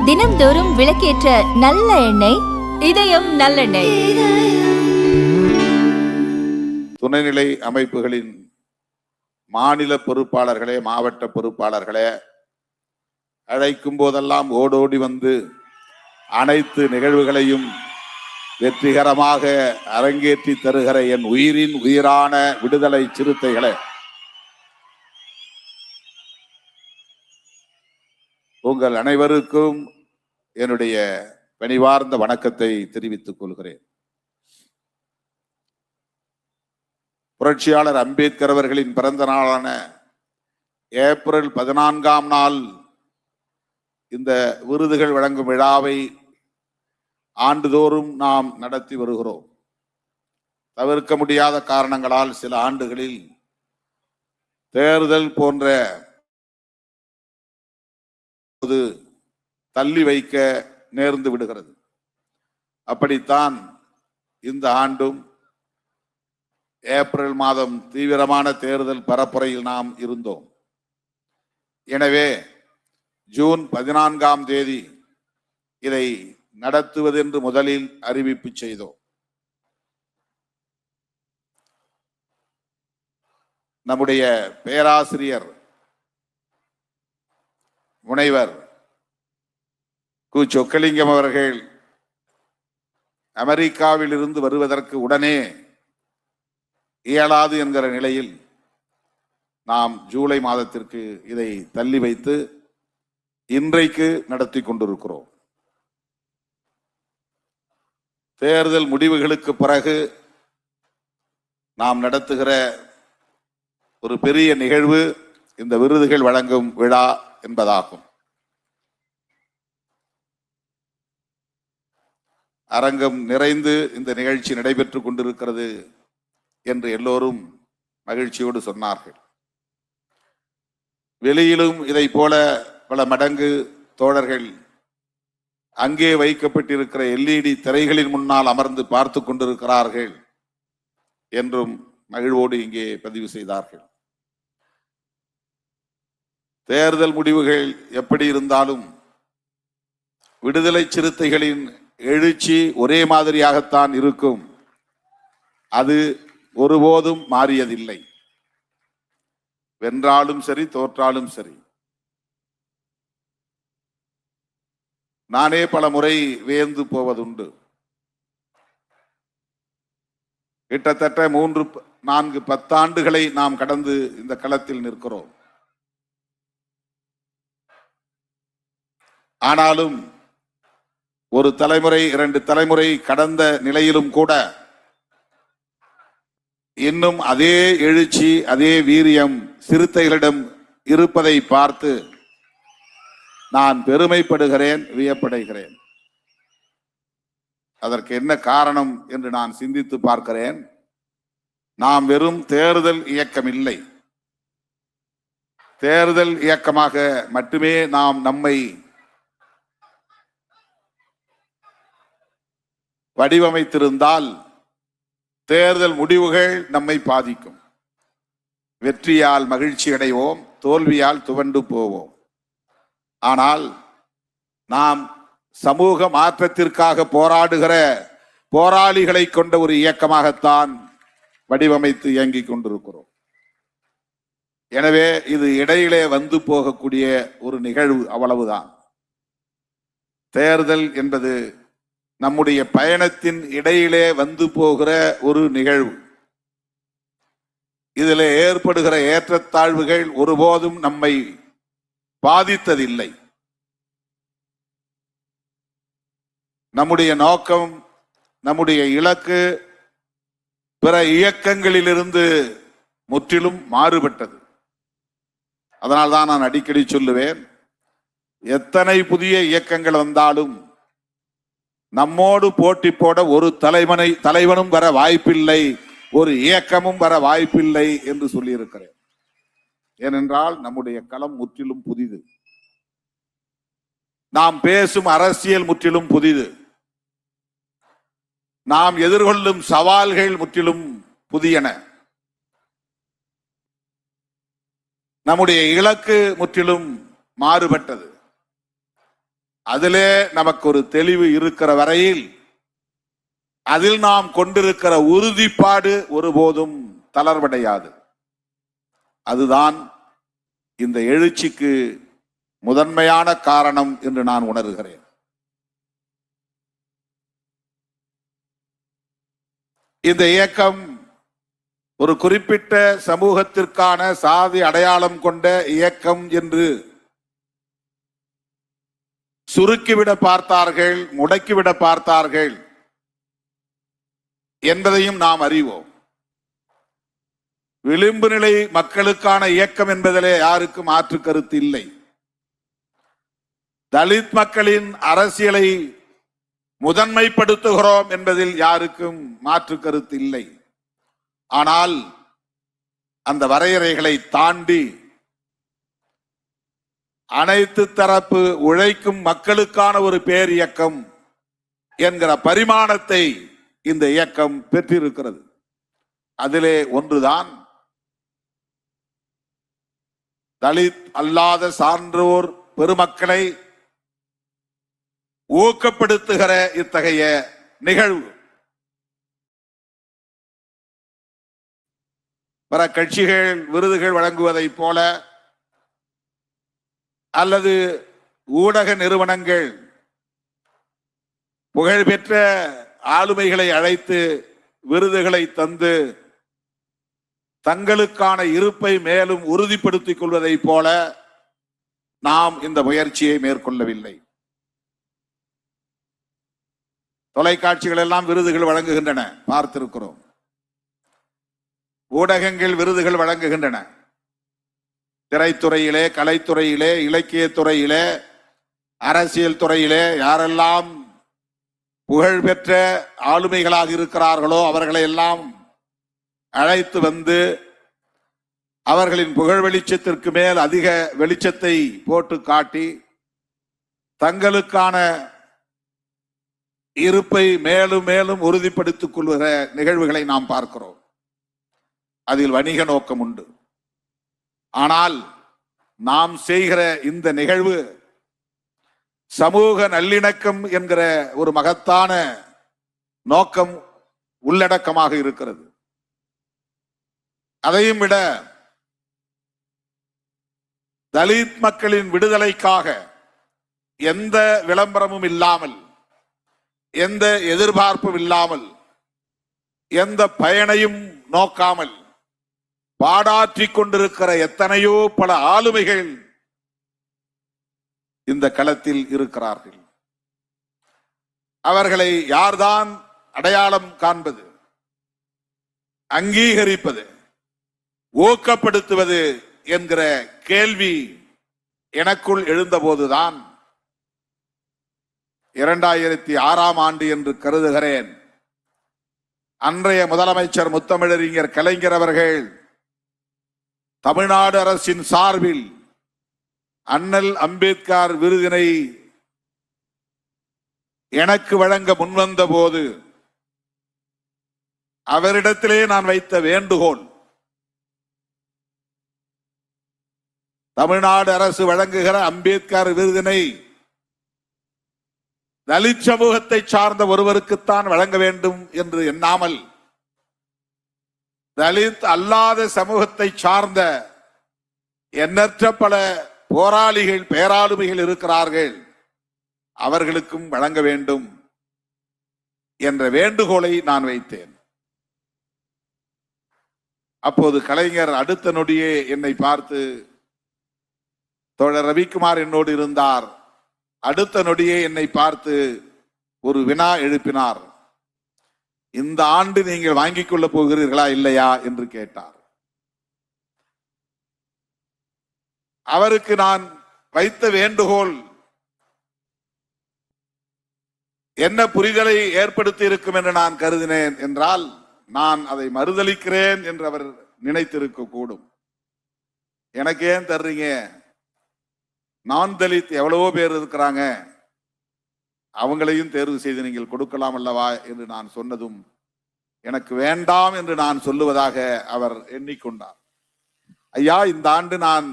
தினம்தோறும் விளக்கேற்ற நல்ல எண்ணெய் இதயம் நல்லெண்ணெய். துணைநிலை அமைப்புகளின் மாநில பொறுப்பாளர்களே, மாவட்ட பொறுப்பாளர்களே, அழைக்கும் போதெல்லாம் ஓடோடி வந்து அனைத்து நிகழ்வுகளையும் வெற்றிகரமாக அரங்கேற்றி தருகிற என் உயிரின் உயிரான விடுதலை சிறுத்தைகளே, உங்கள் அனைவருக்கும் என்னுடைய பணிவார்ந்த வணக்கத்தை தெரிவித்துக் கொள்கிறேன். புரட்சியாளர் அம்பேத்கர் அவர்களின் பிறந்த நாளான ஏப்ரல் 14ஆம் நாள் இந்த விருதுகள் வழங்கும் விழாவை ஆண்டுதோறும் நாம் நடத்தி வருகிறோம். தவிர்க்க முடியாத காரணங்களால் சில ஆண்டுகளில் தேர்தல் போன்ற தள்ளி வைக்க நேர்ந்து விடுகிறது. அப்படித்தான் இந்த ஆண்டும் ஏப்ரல் மாதம் தீவிரமான தேர்தல் பரப்புரையில் நாம் இருந்தோம். எனவே ஜூன் 14ஆம் தேதி இதை நடத்துவதென்று முதலில் அறிவிப்பு செய்தோம். நம்முடைய பேராசிரியர் முனைவர் கு. சொக்கலிங்கம் அவர்கள் அமெரிக்காவில் இருந்து வருவதற்கு உடனே இயலாது என்கிற நிலையில் நாம் ஜூலை மாதத்திற்கு இதை தள்ளி வைத்து இன்றைக்கு நடத்தி கொண்டிருக்கிறோம். தேர்தல் முடிவுகளுக்கு பிறகு நாம் நடத்துகிற ஒரு பெரிய நிகழ்வு இந்த விருதுகள் வழங்கும் விழா என்பதாகும். அரங்கம் நிறைந்து இந்த நிகழ்ச்சி நடைபெற்றுக் கொண்டிருக்கிறது என்று எல்லோரும் மகிழ்ச்சியோடு சொன்னார்கள். வெளியிலும் இதை போல பல மடங்கு தோழர்கள் அங்கே வைக்கப்பட்டிருக்கிற LED திரைகளின் முன்னால் அமர்ந்து பார்த்து கொண்டிருக்கிறார்கள் என்றும் மகிழ்வோடு இங்கே பதிவு செய்தார்கள். தேர்தல் முடிவுகள் எப்படி இருந்தாலும் விடுதலை சிறுத்தைகளின் எழுச்சி ஒரே மாதிரியாகத்தான் இருக்கும். அது ஒருபோதும் மாறியதில்லை. வென்றாலும் சரி, தோற்றாலும் சரி. நானே பல முறை வியந்து போவதுண்டு. கிட்டத்தட்ட 3-4 ஆண்டுகளை நாம் கடந்து இந்த களத்தில் நிற்கிறோம். ஆனாலும் ஒரு தலைமுறை 2 தலைமுறை கடந்த நிலையிலும் கூட இன்னும் அதே எழுச்சி, அதே வீரியம் சிறுத்தைகளிடம் இருப்பதை பார்த்து நான் பெருமைப்படுகிறேன், வியப்படைகிறேன். அதற்கு என்ன காரணம் என்று நான் சிந்தித்து பார்க்கிறேன். நாம் வெறும் தேர்தல் இயக்கம் இல்லை. தேர்தல் இயக்கமாக மட்டுமே நாம் நம்மை வடிவமைத்திருந்தால் தேர்தல் முடிவுகள் நம்மை பாதிக்கும். வெற்றியால் மகிழ்ச்சி அடைவோம், தோல்வியால் துவண்டு போவோம். ஆனால் நாம் சமூக மாற்றத்திற்காக போராடுகிற போராளிகளை கொண்ட ஒரு இயக்கமாகத்தான் வடிவமைத்து இயங்கிக் கொண்டிருக்கிறோம். எனவே இது இடையிலே வந்து போகக்கூடிய ஒரு நிகழ்வு, அவ்வளவுதான். தேர்தல் என்பது நம்முடைய பயணத்தின் இடையிலே வந்து போகிற ஒரு நிகழ்வு. இதில் ஏற்படுகிற ஏற்றத்தாழ்வுகள் ஒருபோதும் நம்மை பாதித்ததில்லை. நம்முடைய நோக்கம், நம்முடைய இலக்கு பிற இயக்கங்களிலிருந்து முற்றிலும் மாறுபட்டது. அதனால்தான் நான் அடிக்கடி சொல்லுவேன், எத்தனை புதிய இயக்கங்கள் வந்தாலும் நம்மோடு போட்டி போட ஒரு தலைவனும் வர வாய்ப்பில்லை, ஒரு இயக்கமும் வர வாய்ப்பில்லை என்று சொல்லியிருக்கிறேன். ஏனென்றால் நம்முடைய களம் முற்றிலும் புதிது. நாம் பேசும் அரசியல் முற்றிலும் புதிது. நாம் எதிர்கொள்ளும் சவால்கள் முற்றிலும் புதியன. நம்முடைய இலக்கு முற்றிலும் மாறுபட்டது. அதிலே நமக்கு ஒரு தெளிவு இருக்கிற வரையில் அதில் நாம் கொண்டிருக்கிற உறுதிப்பாடு ஒருபோதும் தளர்வடையாது. அதுதான் இந்த எழுச்சிக்கு முதன்மையான காரணம் என்று நான் உணர்கிறேன். இந்த இயக்கம் ஒரு குறிப்பிட்ட சமூகத்திற்கான சாதி அடையாளம் கொண்ட இயக்கம் என்று சுருக்கிவிட பார்த்தார்கள், முடக்கிவிட பார்த்தார்கள் என்பதையும் நாம் அறிவோம். விளிம்பு நிலை மக்களுக்கான இயக்கம் என்பதிலே யாருக்கும் மாற்று கருத்து இல்லை. தலித் மக்களின் அரசியலை முதன்மைப்படுத்துகிறோம் என்பதில் யாருக்கும் மாற்று கருத்து இல்லை. ஆனால் அந்த வரையறைகளை தாண்டி அனைத்து தரப்பு உழைக்கும் மக்களுக்கான ஒரு பேர் இயக்கம் என்கிற பரிமாணத்தை இந்த இயக்கம் பெற்றிருக்கிறது. அதிலே ஒன்றுதான் தலித் அல்லாத சான்றோர் பெருமக்களை ஊக்கப்படுத்துகிற இத்தகைய நிகழ்வு. பிற கட்சிகள் விருதுகள் வழங்குவதைப் போல அல்லது ஊடக நிறுவனங்கள் புகழ்பெற்ற ஆளுமைகளை அழைத்து விருதுகளை தந்து தங்களுக்கான இருப்பை மேலும் உறுதிப்படுத்திக் கொள்வதைப் போல நாம் இந்த முயற்சியை மேற்கொள்ளவில்லை. தொலைக்காட்சிகள் எல்லாம் விருதுகள் வழங்குகின்றன, பார்த்திருக்கிறோம். ஊடகங்கள் விருதுகள் வழங்குகின்றன. திரைத்துறையிலே, கலைத்துறையிலே, இலக்கியத்துறையிலே, அரசியல் துறையிலே யாரெல்லாம் புகழ்பெற்ற ஆளுமைகளாக இருக்கிறார்களோ அவர்களை எல்லாம் அழைத்து வந்து அவர்களின் புகழ் வெளிச்சத்திற்கு மேல் அதிக வெளிச்சத்தை போட்டு காட்டி தங்களுக்கான இருப்பை மேலும் மேலும் உறுதிப்படுத்திக் கொள்கிற நிகழ்வுகளை நாம் பார்க்கிறோம். அதில் வணிக நோக்கம் உண்டு. ஆனால் நாம் செய்கிற இந்த நிகழ்வு சமூக நல்லிணக்கம் என்கிற ஒரு மகத்தான நோக்கம் உள்ளடக்கமாக இருக்கிறது. அதையும் விட தலித் மக்களின் விடுதலைக்காக எந்த விளம்பரமும் இல்லாமல், எந்த எதிர்பார்ப்பும் இல்லாமல், எந்த பயனையும் நோக்காமல் பாடாற்றிக் கொண்டிருக்கிற எத்தனையோ பல ஆளுமைகள் இந்த களத்தில் இருக்கிறார்கள். அவர்களை யார்தான் அடையாளம் காண்பது, அங்கீகரிப்பது, ஊக்கப்படுத்துவது என்கிற கேள்வி எனக்குள் எழுந்தபோதுதான் 2006ஆம் ஆண்டு என்று கருதுகிறேன், அன்றைய முதலமைச்சர் முத்தமிழறிஞர் கலைஞர் அவர்கள் தமிழ்நாடு அரசின் சார்பில் அண்ணல் அம்பேத்கர் விருதினை எனக்கு வழங்க முன்வந்த போது அவரிடத்திலே நான் வைத்த வேண்டுகோள், தமிழ்நாடு அரசு வழங்குகிற அம்பேத்கர் விருதினை தலித் சமூகத்தை சார்ந்த ஒருவருக்குத்தான் வழங்க வேண்டும் என்று எண்ணாமல் தலித் அல்லாத சமூகத்தை சார்ந்த எண்ணற்ற பல போராளிகள், பேராளுமைகள் இருக்கிறார்கள், அவர்களுக்கும் வழங்க வேண்டும் என்ற வேண்டுகோளை நான் வைத்தேன். அப்போது கலைஞர் அடுத்த நொடியே என்னை பார்த்து, தோழர் ரவிக்குமார் என்னோடு இருந்தார், அடுத்த நொடியே என்னை பார்த்து ஒரு வினா எழுப்பினார். இந்த ஆண்டு நீங்கள் வாங்கிக் கொள்ளப் போகிறீர்களா இல்லையா என்று கேட்டார். அவருக்கு நான் வைத்த வேண்டுகோள் என்ன புரிதலை ஏற்படுத்தி இருக்கும் என்று நான் கருதினேன் என்றால், நான் அதை மறுதளிக்கிறேன் என்று அவர் நினைத்திருக்க கூடும். எனக்கு ஏன் தர்றீங்க, நான் தலித் எவ்வளவோ பேர் இருக்கிறாங்க, அவங்களையும் தேர்வு செய்து நீங்கள் கொடுக்கலாம் அல்லவா என்று நான் சொன்னதும் எனக்கு வேண்டாம் என்று நான் சொல்லுவதாக அவர் எண்ணிக்கொண்டார். ஐயா, இந்த ஆண்டு நான்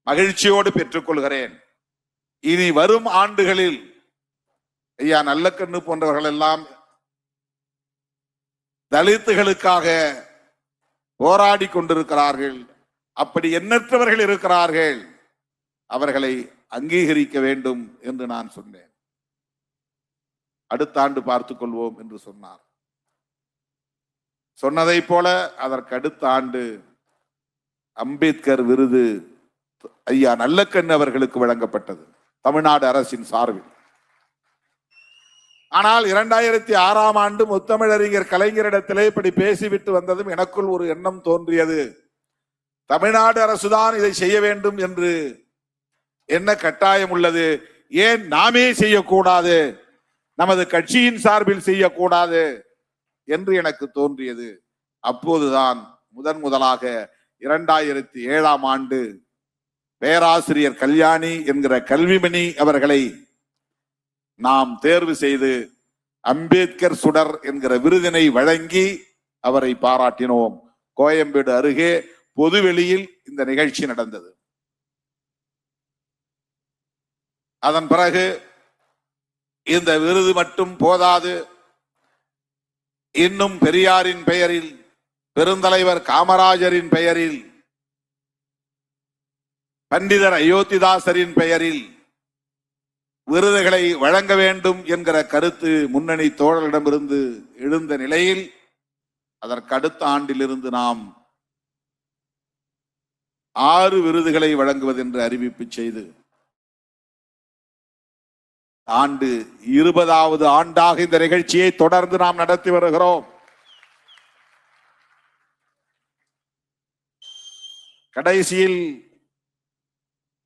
மகிழ்ச்சியோடு பெற்றுக்கொள்கிறேன். இனி வரும் ஆண்டுகளில் ஐயா நல்லக்கண்ணு போன்றவர்கள் எல்லாம் தலித்துகளுக்காக போராடி கொண்டிருக்கிறார்கள். அப்படி எண்ணற்றவர்கள் இருக்கிறார்கள். அவர்களை அங்கீகரிக்க வேண்டும் என்று நான் சொன்னேன். அடுத்த ஆண்டு பார்த்துக் கொள்வோம் என்று சொன்னார். சொன்னதை போல அதற்கு அடுத்த ஆண்டு அம்பேத்கர் விருது ஐயா நல்லக்கண்ணு அவர்களுக்கு வழங்கப்பட்டது தமிழ்நாடு அரசின் சார்பில். ஆனால் 2006ஆம் ஆண்டு முத்தமிழறிஞர் கலைஞரிடத்திலே இப்படி பேசிவிட்டு வந்ததும் எனக்குள் ஒரு எண்ணம் தோன்றியது. தமிழ்நாடு அரசுதான் இதை செய்ய வேண்டும் என்று என்ன கட்டாயம் உள்ளது? ஏன் நாமே செய்யக்கூடாது? நமது கட்சியின் சார்பில் செய்யக்கூடாது என்று எனக்கு தோன்றியது. அப்போதுதான் முதலாக 2007ஆம் ஆண்டு பேராசிரியர் கல்யாணி என்கிற கல்விமணி அவர்களை நாம் தேர்வு செய்து அம்பேத்கர் சுடர் என்கிற விருதினை வழங்கி அவரை பாராட்டினோம். கோயம்பேடு அருகே பொதுவெளியில் இந்த நிகழ்ச்சி நடந்தது. அதன் பிறகு இந்த விருது மட்டும் போதாது, இன்னும் பெரியாரின் பெயரில், பெருந்தலைவர் காமராஜரின் பெயரில், பண்டிதர் அயோத்திதாசரின் பெயரில் விருதுகளை வழங்க வேண்டும் என்கிற கருத்து முன்னணி தோழர்களிடமிருந்து எழுந்த நிலையில் அதற்கு அடுத்த ஆண்டிலிருந்து நாம் 6 விருதுகளை வழங்குவதென்று அறிவிப்பு செய்து ஆண்டு 20வது ஆண்டாக இந்த நிகழ்ச்சியை தொடர்ந்து நாம் நடத்தி வருகிறோம். கடைசியில்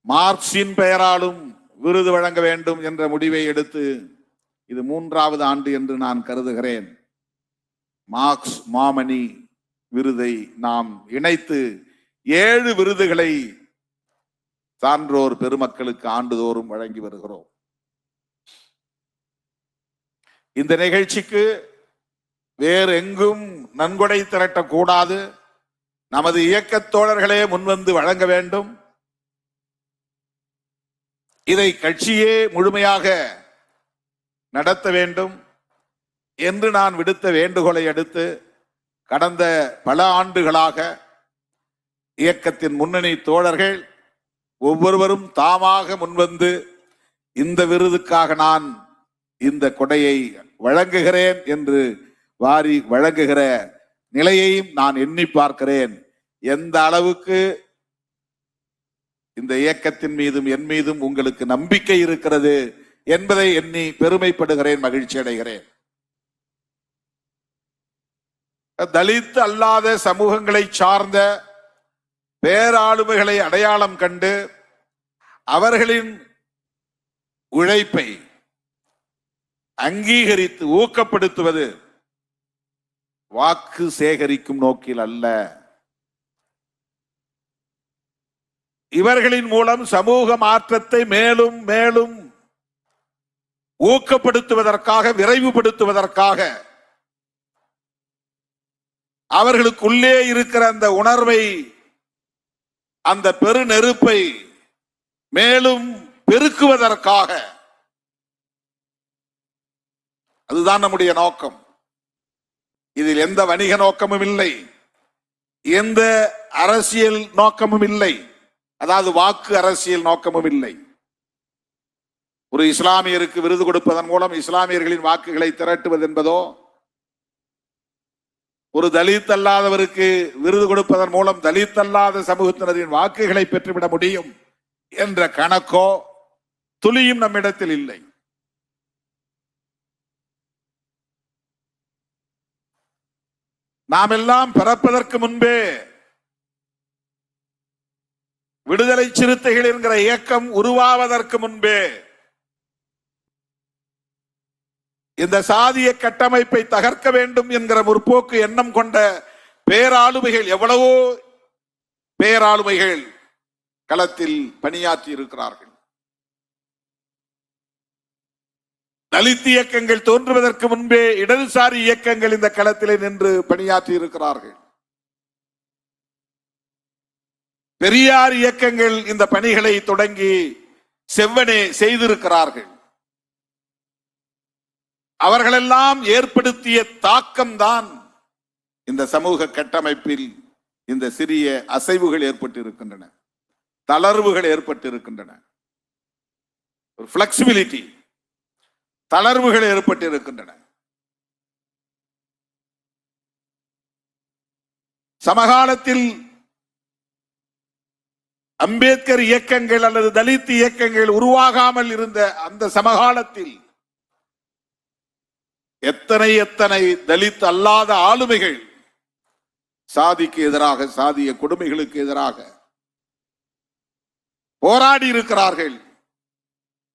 மார்க்சின் பெயராலும் விருது வழங்க வேண்டும் என்ற முடிவை எடுத்து இது 3வது ஆண்டு என்று நான் கருதுகிறேன். மார்க்ஸ் மாமணி விருதை நாம் இணைத்து 7 விருதுகளை சான்றோர் பெருமக்களுக்கு ஆண்டுதோறும் வழங்கி வருகிறோம். இந்த நிகழ்ச்சிக்கு வேறு எங்கும் நன்கொடை திரட்டக்கூடாது. நமது இயக்கத் தோழர்களே முன்வந்து வழங்க வேண்டும். இதை கட்சியே முழுமையாக நடத்த வேண்டும் என்று நான் விடுத்த வேண்டுகோளை அடுத்து கடந்த பல ஆண்டுகளாக இயக்கத்தின் முன்னணி தோழர்கள் ஒவ்வொருவரும் தாமாக முன்வந்து இந்த விருதுக்காக நான் இந்த கொடையை வழங்குகிறேன் என்று வாரி வழங்குகிற நிலையையும் நான் எண்ணி பார்க்கிறேன். எந்த அளவுக்கு இந்த இயக்கத்தின் மீதும் என் மீதும் உங்களுக்கு நம்பிக்கை இருக்கிறது என்பதை எண்ணி பெருமைப்படுகிறேன், மகிழ்ச்சி அடைகிறேன். தலித் அல்லாத சமூகங்களை சார்ந்த பேராளுமைகளை அடையாளம் கண்டு அவர்களின் உழைப்பை அங்கீகரித்து ஊக்கப்படுத்துவது வாக்கு சேகரிக்கும் நோக்கில் அல்ல. இவர்களின் மூலம் சமூக மாற்றத்தை மேலும் மேலும் ஊக்கப்படுத்துவதற்காக, விரைவுபடுத்துவதற்காக, அவர்களுக்குள்ளே இருக்கிற அந்த உணர்வை, அந்த பெருநெருப்பை மேலும் பெருக்குவதற்காக, அதுதான் நம்முடைய நோக்கம். இதில் எந்த வணிக நோக்கமும் இல்லை, எந்த அரசியல் நோக்கமும் இல்லை, அதாவது வாக்கு அரசியல் நோக்கமும் இல்லை. ஒரு இஸ்லாமியருக்கு விருது கொடுப்பதன் மூலம் இஸ்லாமியர்களின் வாக்குகளை திரட்டுவது என்பதோ, ஒரு தலித் அல்லாதவருக்கு விருது கொடுப்பதன் மூலம் தலித் அல்லாத சமூகத்தினரின் வாக்குகளை பெற்றுவிட முடியும் என்ற கணக்கோ துளியும் நம்மிடத்தில் இல்லை. நாம் எல்லாம் பிறப்பதற்கு முன்பே விடுதலை சிறுத்தைகள் என்கிற இயக்கம் உருவாவதற்கு முன்பே இந்த சாதிய கட்டமைப்பை தகர்க்க வேண்டும் என்கிற முற்போக்கு எண்ணம் கொண்ட பேராளுமைகள், எவ்வளவோ பேராளுமைகள் களத்தில் பணியாற்றி இருக்கிறார்கள். தலித் இயக்கங்கள் தோன்றுவதற்கு முன்பே இடதுசாரி இயக்கங்கள் இந்த களத்திலே நின்று பணியாற்றி இருக்கிறார்கள். பெரியார் இயக்கங்கள் இந்த பணிகளை தொடங்கி செவ்வனே செய்திருக்கிறார்கள். அவர்களெல்லாம் ஏற்படுத்திய தாக்கம்தான் இந்த சமூக கட்டமைப்பில் இந்த சிறிய அசைவுகள் ஏற்பட்டிருக்கின்றன, தளர்வுகள் ஏற்பட்டிருக்கின்றன, பிளெக்சிபிலிட்டி, தளர்வுகள் ஏற்பட்டிருக்கின்றன. சமகாலத்தில் அம்பேத்கர் இயக்கங்கள் அல்லது தலித் இயக்கங்கள் உருவாகாமல் இருந்த அந்த சமகாலத்தில் எத்தனை எத்தனை தலித் அல்லாத ஆளுமைகள் சாதிக்கு எதிராக, சாதிய கொடுமைகளுக்கு எதிராக போராடி இருக்கிறார்கள்.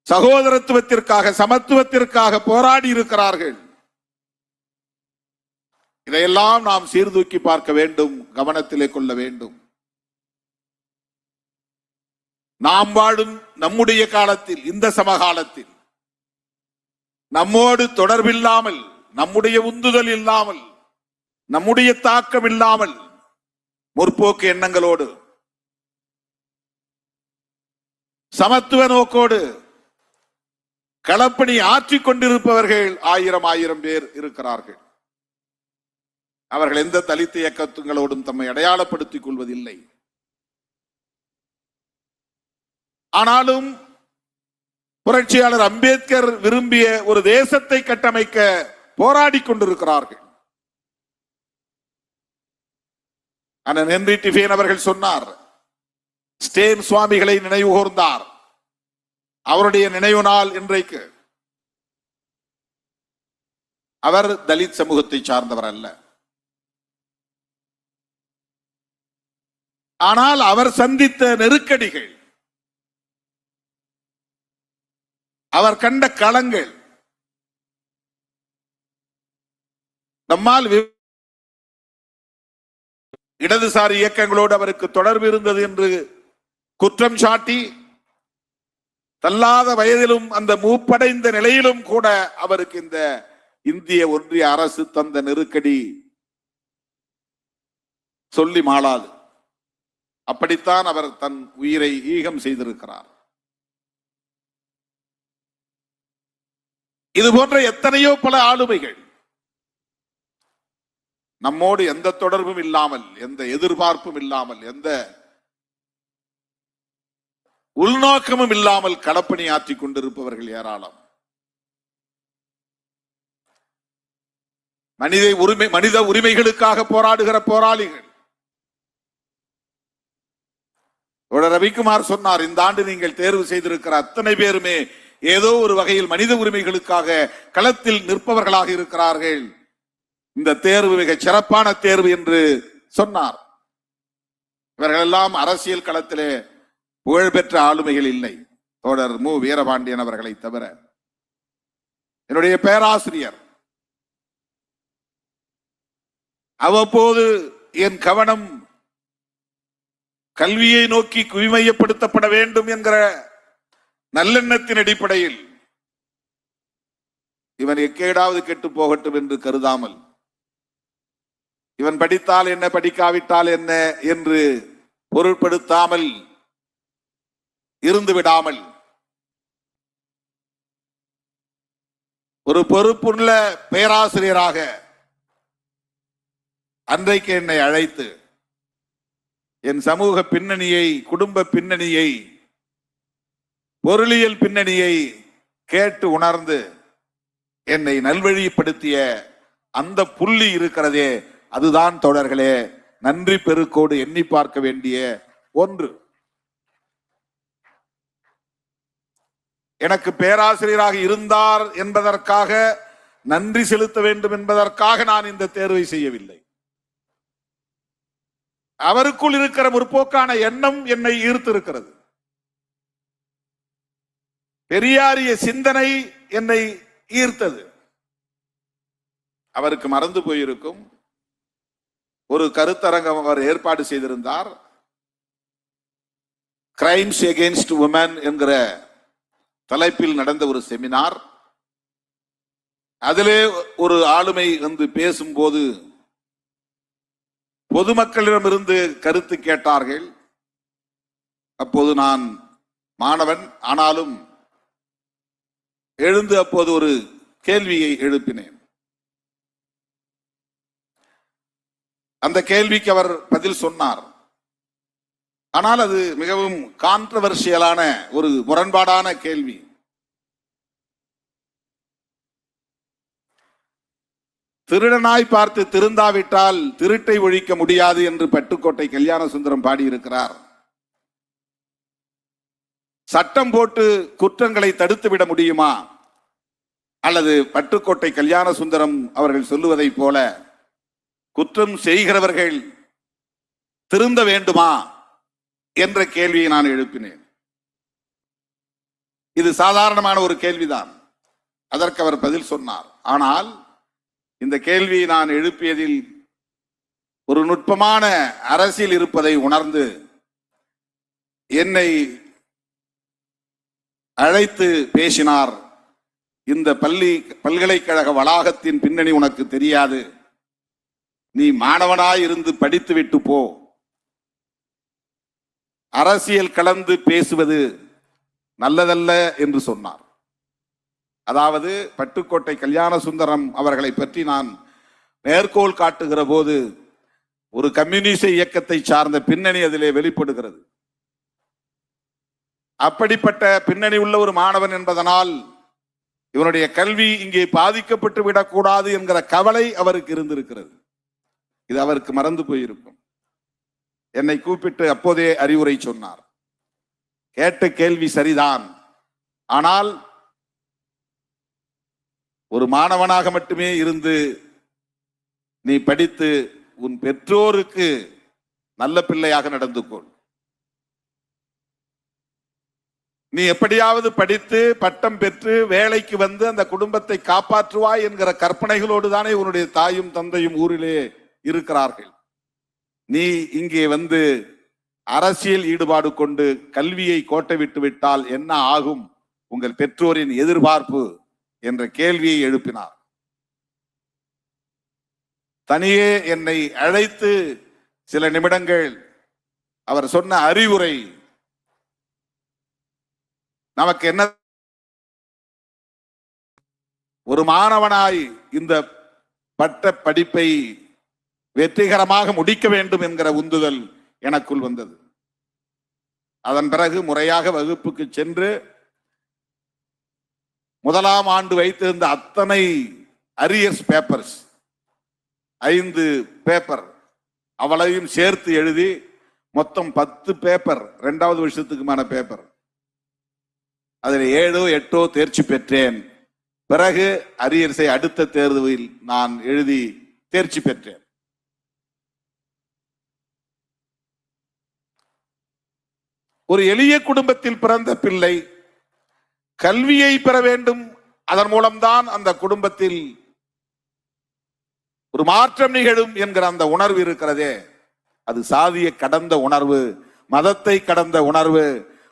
சகோதரத்துவத்திற்காக, சமத்துவத்திற்காக போராடி இருக்கிறார்கள். இதையெல்லாம் நாம் சீர்தூக்கி பார்க்க வேண்டும், கவனத்திலே கொள்ள வேண்டும். நாம் வாழும் நம்முடைய காலத்தில், இந்த சமகாலத்தில் நம்மோடு தொடர்பில்லாமல், நம்முடைய உந்துதல் இல்லாமல், நம்முடைய தாக்கம் இல்லாமல், முற்போக்கு எண்ணங்களோடு, சமத்துவ நோக்கோடு களப்பணி ஆற்றிக் கொண்டிருப்பவர்கள் ஆயிரம் பேர் இருக்கிறார்கள். அவர்கள் எந்த தலித் இயக்கங்களோடும் தம்மை அடையாளப்படுத்திக் கொள்வதில்லை. ஆனாலும் புரட்சியாளர் அம்பேத்கர் விரும்பிய ஒரு தேசத்தை கட்டமைக்க போராடி கொண்டிருக்கிறார்கள். அண்ணன் ஹென்றி டிஃபேன் அவர்கள் சொன்னார், ஸ்டேன் சுவாமிகளை நினைவு கூர்ந்தார். அவருடைய நினைவு நாள் இன்றைக்கு. அவர் தலித் சமூகத்தை சார்ந்தவர் அல்ல. ஆனால் அவர் சந்தித்த நெருக்கடிகள், அவர் கண்ட களங்கள் நம்மால் இடதுசாரி இயக்கங்களோடு அவருக்கு தொடர்பு இருந்தது என்று குற்றம் சாட்டி, தள்ளாத வயதிலும் அந்த மூப்படைந்த நிலையிலும் கூட அவருக்கு இந்த இந்திய ஒன்றிய அரசு தந்த நெருக்கடி சொல்லி மாளாது. அப்படித்தான் அவர் தன் உயிரை ஈகம் செய்திருக்கிறார். இது போன்ற எத்தனையோ பல ஆளுமைகள் நம்மோடு எந்த தொடர்பும் இல்லாமல், எந்த எதிர்பார்ப்பும் இல்லாமல், எந்த உள்நோக்கமும் இல்லாமல் களப்பணி ஆற்றிக் கொண்டிருப்பவர்கள் ஏராளம். மனித உரிமைகளுக்காக போராடுகிற போராளிகள். ரவிக்குமார் சொன்னார், இந்த ஆண்டு நீங்கள் தேர்வு செய்திருக்கிற அத்தனை பேருமே ஏதோ ஒரு வகையில் மனித உரிமைகளுக்காக களத்தில் நிற்பவர்களாக இருக்கிறார்கள். இந்த தேர்வு மிக சிறப்பான தேர்வு என்று சொன்னார். இவர்கள் எல்லாம் அரசியல் களத்திலே புகழ்பெற்ற ஆளுமைகள் இல்லை, தோழர் மு வீரபாண்டியன் அவர்களை தவிர. என்னுடைய பேராசிரியர், அவ்வப்போது என் கவனம் கல்வியை நோக்கி குவிமையப்படுத்தப்பட வேண்டும் என்கிற நல்லெண்ணத்தின் அடிப்படையில், இவன் எக்கேடாவது கெட்டு போகட்டும் என்று கருதாமல், இவன் படித்தால் என்ன படிக்காவிட்டால் என்ன என்று பொருட்படுத்தாமல் இருந்து விடாமல், ஒரு பொறுப்புள்ள பேராசிரியராக அன்றைக்கு என்னை அழைத்து என் சமூக பின்னணியை, குடும்ப பின்னணியை, பொருளியல் பின்னணியை கேட்டு உணர்ந்து என்னை நல்வழிப்படுத்திய அந்த புள்ளி இருக்கிறதே, அதுதான் தோழர்களே நன்றி பெருக்கோடு எண்ணி பார்க்க வேண்டிய ஒன்று. எனக்கு பேராசிரியராக இருந்தார் என்பதற்காக, நன்றி செலுத்த வேண்டும் என்பதற்காக நான் இந்த தேர்வை செய்யவில்லை. அவருக்குள் இருக்கிற முற்போக்கான எண்ணம் என்னை ஈர்த்திருக்கிறது. பெரியாரிய சிந்தனை என்னை ஈர்த்தது. அவருக்கு மறந்து போயிருக்கும், ஒரு கருத்தரங்கம் அவர் ஏற்பாடு செய்திருந்தார். கிரைம்ஸ் எகெயின்ஸ்ட் உமன் என்கிற தலைப்பில் நடந்த ஒரு செமினார். அதிலே ஒரு ஆளுமை வந்து பேசும்போது பொதுமக்களிடமிருந்து கருத்து கேட்டார்கள். அப்போது நான் மாணவன். ஆனாலும் எழுந்து அப்போது ஒரு கேள்வியை எழுப்பினேன். அந்த கேள்விக்கு அவர் பதில் சொன்னார். ஆனால் அது மிகவும் கான்ட்ரவர்சியலான ஒரு முரண்பாடான கேள்வி. திருடனாய் பார்த்து திருந்தாவிட்டால் திருட்டை ஒழிக்க முடியாது என்று பட்டுக்கோட்டை கல்யாண சுந்தரம் பாடியிருக்கிறார். சட்டம் போட்டு குற்றங்களை தடுத்து விட முடியுமா? அல்லது பட்டுக்கோட்டை கல்யாண சுந்தரம் அவர்கள் சொல்லுவதைப் போல குற்றம் செய்கிறவர்கள் திருந்த வேண்டுமா என்ற கேள்வியை நான் எழுப்பினேன். இது சாதாரணமான ஒரு கேள்விதான். அதற்கு அவர் பதில் சொன்னார். ஆனால் இந்த கேள்வியை நான் எழுப்பியதில் ஒரு நுட்பமான அரசியல் இருப்பதை உணர்ந்து என்னை அழைத்து பேசினார். இந்த பல்கலைக்கழக வளாகத்தின் பின்னணி உனக்கு தெரியாது, நீ மாணவனாய் இருந்து படித்து விட்டு போ. அரசியல் கலந்து பேசுவது நல்லதல்ல என்று சொன்னார். அதாவது பட்டுக்கோட்டை கல்யாண சுந்தரம் அவர்களை பற்றி நான் மேற்கோள் காட்டுகிற போது ஒரு கம்யூனிச இயக்கத்தை சார்ந்த பின்னணி அதிலே வெளிப்படுகிறது. அப்படிப்பட்ட பின்னணி உள்ள ஒரு மாணவன் என்பதனால் இவனுடைய கல்வி இங்கே பாதிக்கப்பட்டு விடக்கூடாது என்கிற கவலை அவருக்கு இருந்திருக்கிறது. இது அவருக்கு மறந்து போயிருக்கும். என்னை கூப்பிட்டு அப்போதே அறிவுரை சொன்னார். கேட்ட கேள்வி சரிதான். ஆனால் ஒரு மாணவனாக மட்டுமே இருந்து நீ படித்து உன் பெற்றோருக்கு நல்ல பிள்ளையாக நடந்து கொள். நீ எப்படியாவது படித்து பட்டம் பெற்று வேலைக்கு வந்து அந்த குடும்பத்தை காப்பாற்றுவாய் என்கிற கற்பனைகளோடு தானே உன்னுடைய தாயும் தந்தையும் ஊரிலே இருக்கிறார்கள். நீ இங்கே வந்து அரசியல் ஈடுபாடு கொண்டு கல்வியை கோட்டை விட்டு விட்டால் என்ன ஆகும் உங்கள் பெற்றோரின் எதிர்பார்ப்பு என்ற கேள்வியை எழுப்பினார். தனியே என்னை அழைத்து சில நிமிடங்கள் அவர் சொன்ன அறிவுரை நமக்கு என்ன, ஒரு மாணவனாய் இந்த பட்ட படிப்பை வெற்றிகரமாக முடிக்க வேண்டும் என்கிற உந்துதல் எனக்குள் வந்தது. அதன் பிறகு முறையாக வகுப்புக்கு சென்று முதலாம் ஆண்டு வைத்திருந்த அத்தனை அரியர்ஸ் பேப்பர்ஸ் 5 பேப்பர் அவளையும் சேர்த்து எழுதி மொத்தம் 10 பேப்பர் 2வது வருஷத்துக்குமான பேப்பர், அதில் 7 8 தேர்ச்சி பெற்றேன். பிறகு அரியர்ஸை அடுத்த தேர்வில் நான் எழுதி தேர்ச்சி பெற்றேன். ஒரு எளிய குடும்பத்தில் பிறந்த பிள்ளை கல்வியை பெற வேண்டும். அதன் மூலம்தான் அந்த குடும்பத்தில் ஒரு மாற்றம் நிகழும் என்கிற அந்த உணர்வு இருக்கிறதே, அது சாதியை கடந்த உணர்வு, மதத்தை கடந்த உணர்வு,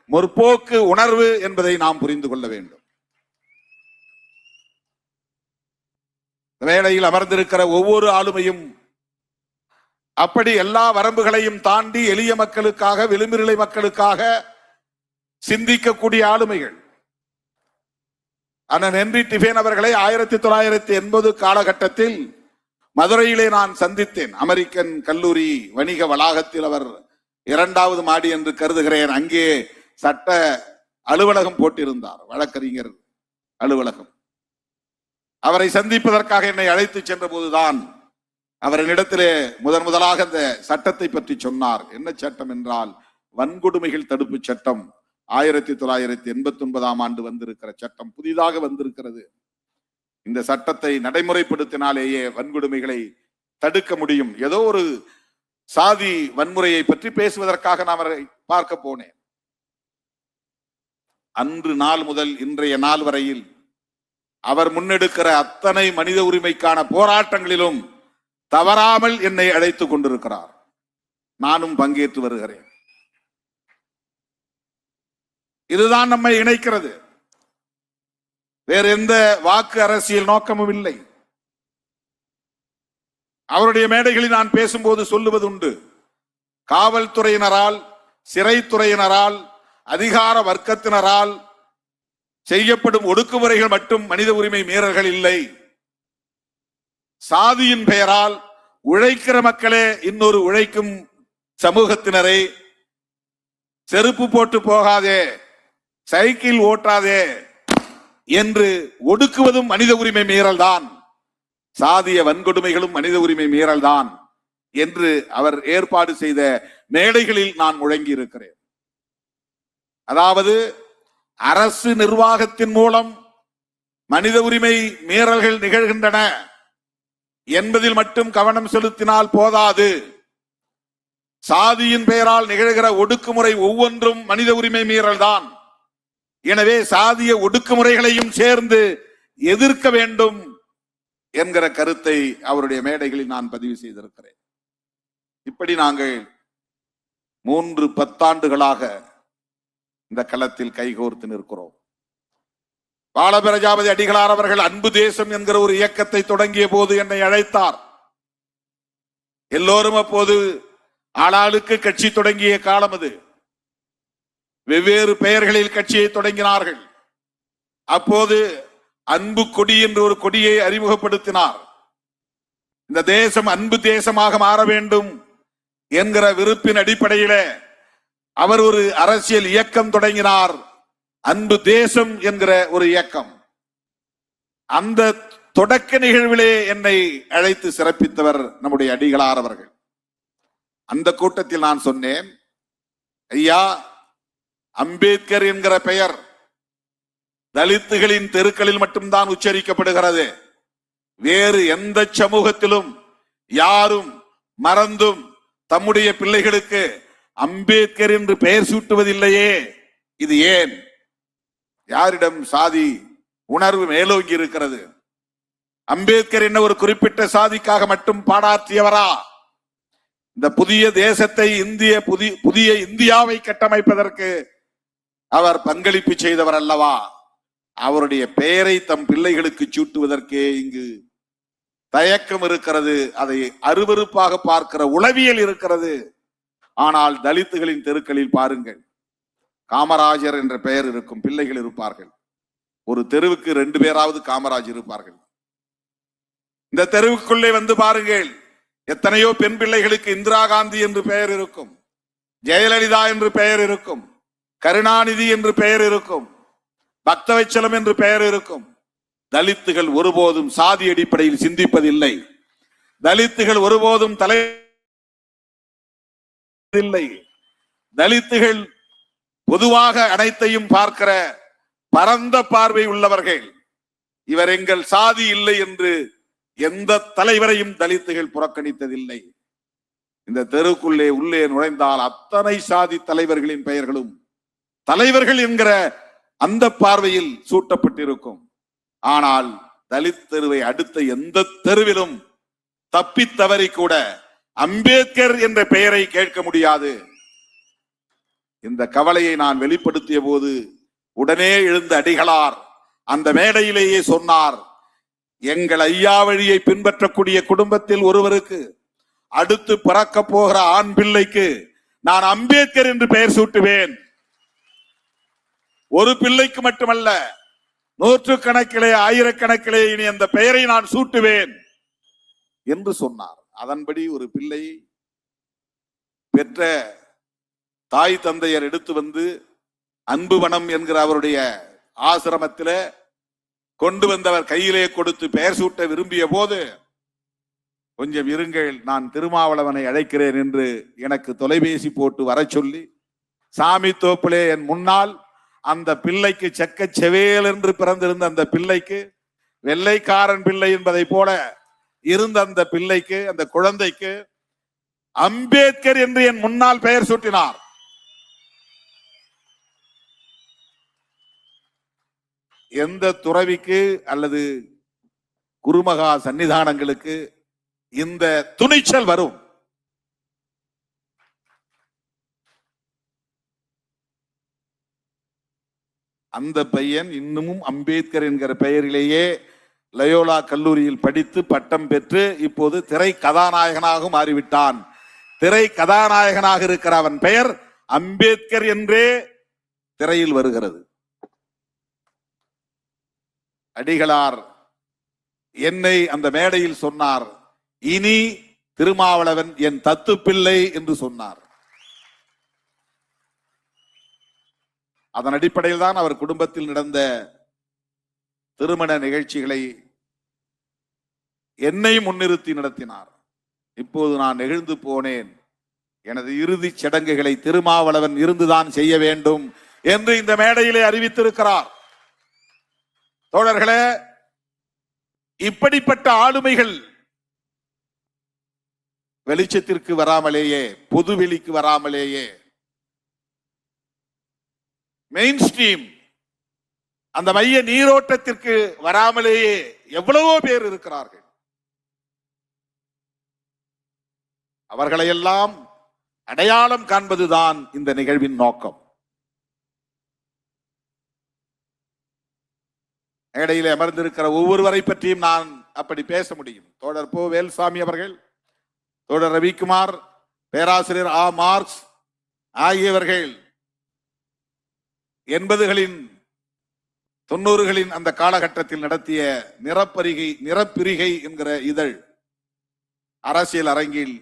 முற்போக்கு உணர்வு என்பதை நாம் புரிந்து கொள்ள வேண்டும். வேளையில் அமர்ந்திருக்கிற ஒவ்வொரு ஆளுமையும் அப்படி எல்லா வரம்புகளையும் தாண்டி எளிய மக்களுக்காக, விளிம்பு நிலை மக்களுக்காக சிந்திக்கக்கூடிய ஆளுமைகள். அண்ணன் ஹென்றி டிஃபேன் அவர்களை 1980 காலகட்டத்தில் மதுரையிலே நான் சந்தித்தேன். அமெரிக்கன் கல்லூரி வணிக வளாகத்தில் அவர் 2வது மாடி என்று கருதுகிறேன். அங்கே சட்ட அலுவலகம் போட்டிருந்தார், வழக்கறிஞர் அலுவலகம். அவரை சந்திப்பதற்காக என்னை அழைத்து சென்ற போதுதான் அவர் என்னிடத்திலே முதலாக அந்த சட்டத்தை பற்றி சொன்னார். என்ன சட்டம் என்றால் வன்கொடுமைகள் தடுப்பு சட்டம். 1989ஆம் ஆண்டு வந்திருக்கிற சட்டம், புதிதாக வந்திருக்கிறது. இந்த சட்டத்தை நடைமுறைப்படுத்தினாலேயே வன்கொடுமைகளை தடுக்க முடியும். ஏதோ ஒரு சாதி வன்முறையை பற்றி பேசுவதற்காக நான் அவரை பார்க்க போனேன். அன்று நாள் முதல் இன்றைய நாள் வரையில் அவர் முன்னெடுக்கிற அத்தனை மனித உரிமைக்கான போராட்டங்களிலும் தவறாமல் என்னை அழைத்துக் கொண்டிருக்கிறார். நானும் பங்கேற்று வருகிறேன். இதுதான் நம்மை இணைக்கிறது. வேறு எந்த வாக்கு அரசியல் நோக்கமும் இல்லை. அவருடைய மேடைகளில் நான் பேசும்போது சொல்லுவது உண்டு, காவல்துறையினரால் சிறைத்துறையினரால், அதிகார வர்க்கத்தினரால் செய்யப்படும் ஒடுக்குமுறைகள் மட்டும் மனித உரிமை மீறல்கள் இல்லை. சாதியின் பெயரால் உழைக்கிற மக்களே இன்னொரு உழைக்கும் சமூகத்தினரை செருப்பு போட்டு போகாதே, சைக்கிள் ஓட்டாதே என்று ஒடுக்குவதும் மனித உரிமை மீறல் தான். சாதிய வன்கொடுமைகளும் மனித உரிமை மீறல் தான் என்று அவர் ஏற்பாடு செய்த மேடைகளில் நான் முழங்கி இருக்கிறேன். அதாவது அரசு நிர்வாகத்தின் மூலம் மனித உரிமை மீறல்கள் நிகழ்கின்றன என்பதில் மட்டும் கவனம் செலுத்தினால் போதாது. சாதியின் பெயரால் நிகழ்கிற ஒடுக்குமுறை ஒவ்வொன்றும் மனித உரிமை மீறல் தான். எனவே சாதிய ஒடுக்குமுறைகளையும் சேர்ந்து எதிர்க்க வேண்டும் என்கிற கருத்தை அவருடைய மேடைகளில் நான் பதிவு செய்திருக்கிறேன். இப்படி நாங்கள் 3 பத்தாண்டுகளாக இந்த களத்தில் கைகோர்த்து நிற்கிறோம். பாலபிரஜாபதி அடிகளார் அவர்கள் அன்பு தேசம் என்கிற ஒரு இயக்கத்தை தொடங்கிய போது என்னை அழைத்தார். எல்லோரும் அப்போது ஆளாளுக்கு கட்சி தொடங்கிய காலம் அது. வெவ்வேறு பெயர்களில் கட்சியை தொடங்கினார்கள். அப்போது அன்பு கொடி என்று ஒரு கொடியை அறிமுகப்படுத்தினார். இந்த தேசம் அன்பு தேசமாக மாற வேண்டும் என்கிற விருப்பின் அடிப்படையிலே அவர் ஒரு அரசியல் இயக்கம் தொடங்கினார், அன்பு தேசம் என்கிற ஒரு இயக்கம். அந்த தொடக்க நிகழ்விலே என்னை அழைத்து சிறப்பித்தவர் நம்முடைய அடிகளார் அவர்கள். அந்த கூட்டத்தில் நான் சொன்னேன், ஐயா, அம்பேத்கர் என்கிற பெயர் தலித்துகளின் தெருக்களில் மட்டும்தான் உச்சரிக்கப்படுகிறது. வேறு எந்த சமூகத்திலும் யாரும் மறந்தும் தம்முடைய பிள்ளைகளுக்கு அம்பேத்கர் என்று பெயர் சூட்டுவதில்லையே, இது ஏன்? யாரிடம் சாதி உணர்வு மேலோங்கி இருக்கிறது? அம்பேத்கர் என்ன ஒரு குறிப்பிட்ட சாதிக்காக மட்டும் பாடாற்றியவரா? இந்த புதிய தேசத்தை புதிய இந்தியாவை கட்டமைப்பதற்கு அவர் பங்களிப்பு செய்தவர் அல்லவா? அவருடைய பெயரை தம் பிள்ளைகளுக்கு சூட்டுவதற்கே இங்கு தயக்கம் இருக்கிறது. அதை அருவருப்பாக பார்க்கிற உளவியல் இருக்கிறது. ஆனால் தலித்துகளின் தெருக்களில் பாருங்கள், காமராஜர் என்ற பெயர் இருக்கும், பிள்ளைகள் இருப்பார்கள். ஒரு தெருவுக்கு 2 பேராவது காமராஜ் இருப்பார்கள். இந்த தெருவுக்குள்ளே வந்து பாருங்கள், எத்தனையோ பெண் பிள்ளைகளுக்கு இந்திரா காந்தி என்று பெயர் இருக்கும், ஜெயலலிதா என்று பெயர் இருக்கும், கருணாநிதி என்று பெயர் இருக்கும், பக்தவச்சலம் என்று பெயர் இருக்கும். தலித்துகள் ஒருபோதும் சாதி அடிப்படையில் சிந்திப்பதில்லை. தலித்துகள் ஒருபோதும் தலை இல்லை. தலித்துகள் பொதுவாக அனைத்தையும் பார்க்கிற பரந்த பார்வை உள்ளவர்கள். இவர் எங்கள் சாதி இல்லை என்று எந்த தலைவரையும் தலித்துகள் புறக்கணித்ததில்லை. இந்த தெருக்குள்ளே உள்ளே நுழைந்தால் அத்தனை சாதி தலைவர்களின் பெயர்களும் தலைவர்கள் என்கிற அந்த பார்வையில் சூட்டப்பட்டிருக்கும். ஆனால் தலித் தெருவை அடுத்த எந்த தெருவிலும் தப்பி தவறி கூட அம்பேத்கர் என்ற பெயரை கேட்க முடியாது. இந்த கவலையை நான் வெளிப்படுத்திய போது உடனே எழுந்த அடிகளார் அந்த மேடையிலேயே சொன்னார், எங்கள் ஐயா வழியை பின்பற்றக்கூடிய குடும்பத்தில் ஒருவருக்கு அடுத்து பிறக்க போகிற ஆண் பிள்ளைக்கு நான் அம்பேத்கர் என்று பெயர் சூட்டுவேன். ஒரு பிள்ளைக்கு மட்டுமல்ல, 100 கணக்கிலே 1000 கணக்கிலே இனி அந்த பெயரை நான் சூட்டுவேன் என்று சொன்னார். அதன்படி ஒரு பிள்ளை பெற்ற தாய் தந்தையர் எடுத்து வந்து அன்புவனம் என்கிற அவருடைய ஆசிரமத்தில கொண்டு வந்தவர் கையிலே கொடுத்து பெயர் சூட்ட விரும்பிய போது, கொஞ்சம் இருங்கள், நான் திருமாவளவனை அழைக்கிறேன் என்று எனக்கு தொலைபேசி போட்டு வர சொல்லி சாமி தோப்பிலே என் முன்னால் அந்த பிள்ளைக்கு செக்க செவேல் என்று பிறந்திருந்த அந்த பிள்ளைக்கு, வெள்ளைக்காரன் பிள்ளை என்பதை போல இருந்த அந்த பிள்ளைக்கு, அந்த குழந்தைக்கு அம்பேத்கர் என்று என் முன்னால் பெயர் சூட்டினார். எந்த துறவிக்கு அல்லது குருமகா சன்னிதானங்களுக்கு இந்த துணிச்சல் வரும்? அந்த பையன் இன்னமும் அம்பேத்கர் என்கிற பெயரிலேயே லயோலா கல்லூரியில் படித்து பட்டம் பெற்று இப்போது திரை கதாநாயகனாக மாறிவிட்டான். திரை கதாநாயகனாக இருக்கிற அவன் பெயர் அம்பேத்கர் என்றே திரையில் வருகிறது. அடிகளார் என்னை அந்த மேடையில் சொன்னார், இனி திருமாவளவன் என் தத்து பிள்ளை என்று சொன்னார். அதன் அடிப்படையில் தான் அவர் குடும்பத்தில் நடந்த திருமண நிகழ்ச்சிகளை என்னை முன்னிறுத்தி நடத்தினார். இப்போது நான் நெகிழ்ந்து போனேன். எனது இறுதி சடங்குகளை திருமாவளவன் இருந்துதான் செய்ய வேண்டும் என்று இந்த மேடையிலே அறிவித்திருக்கிறார். தோழர்களே, இப்படிப்பட்ட ஆளுமைகள் வெளிச்சத்திற்கு வராமலேயே, பொதுவெளிக்கு வராமலேயே, மெயின் ஸ்ட்ரீம் அந்த மைய நீரோட்டத்திற்கு வராமலேயே எவ்வளவோ பேர் இருக்கிறார்கள். அவர்களையெல்லாம் அடையாளம் காண்பதுதான் இந்த நிகழ்வின் நோக்கம். மேடையிலே அமர்ந்திருக்கிற ஒவ்வொருவரை பற்றியும் நான் அப்படி பேச முடியும். தோழர் போ வேல்சாமி அவர்கள், தோழர் ரவிக்குமார், பேராசிரியர் ஆ மார்க்ஸ் ஆகியவர்கள் 80களின் 90களின் அந்த காலகட்டத்தில் நடத்திய நிறப்பிரிகை என்கிற இதழ் அரசியல் அரங்கில்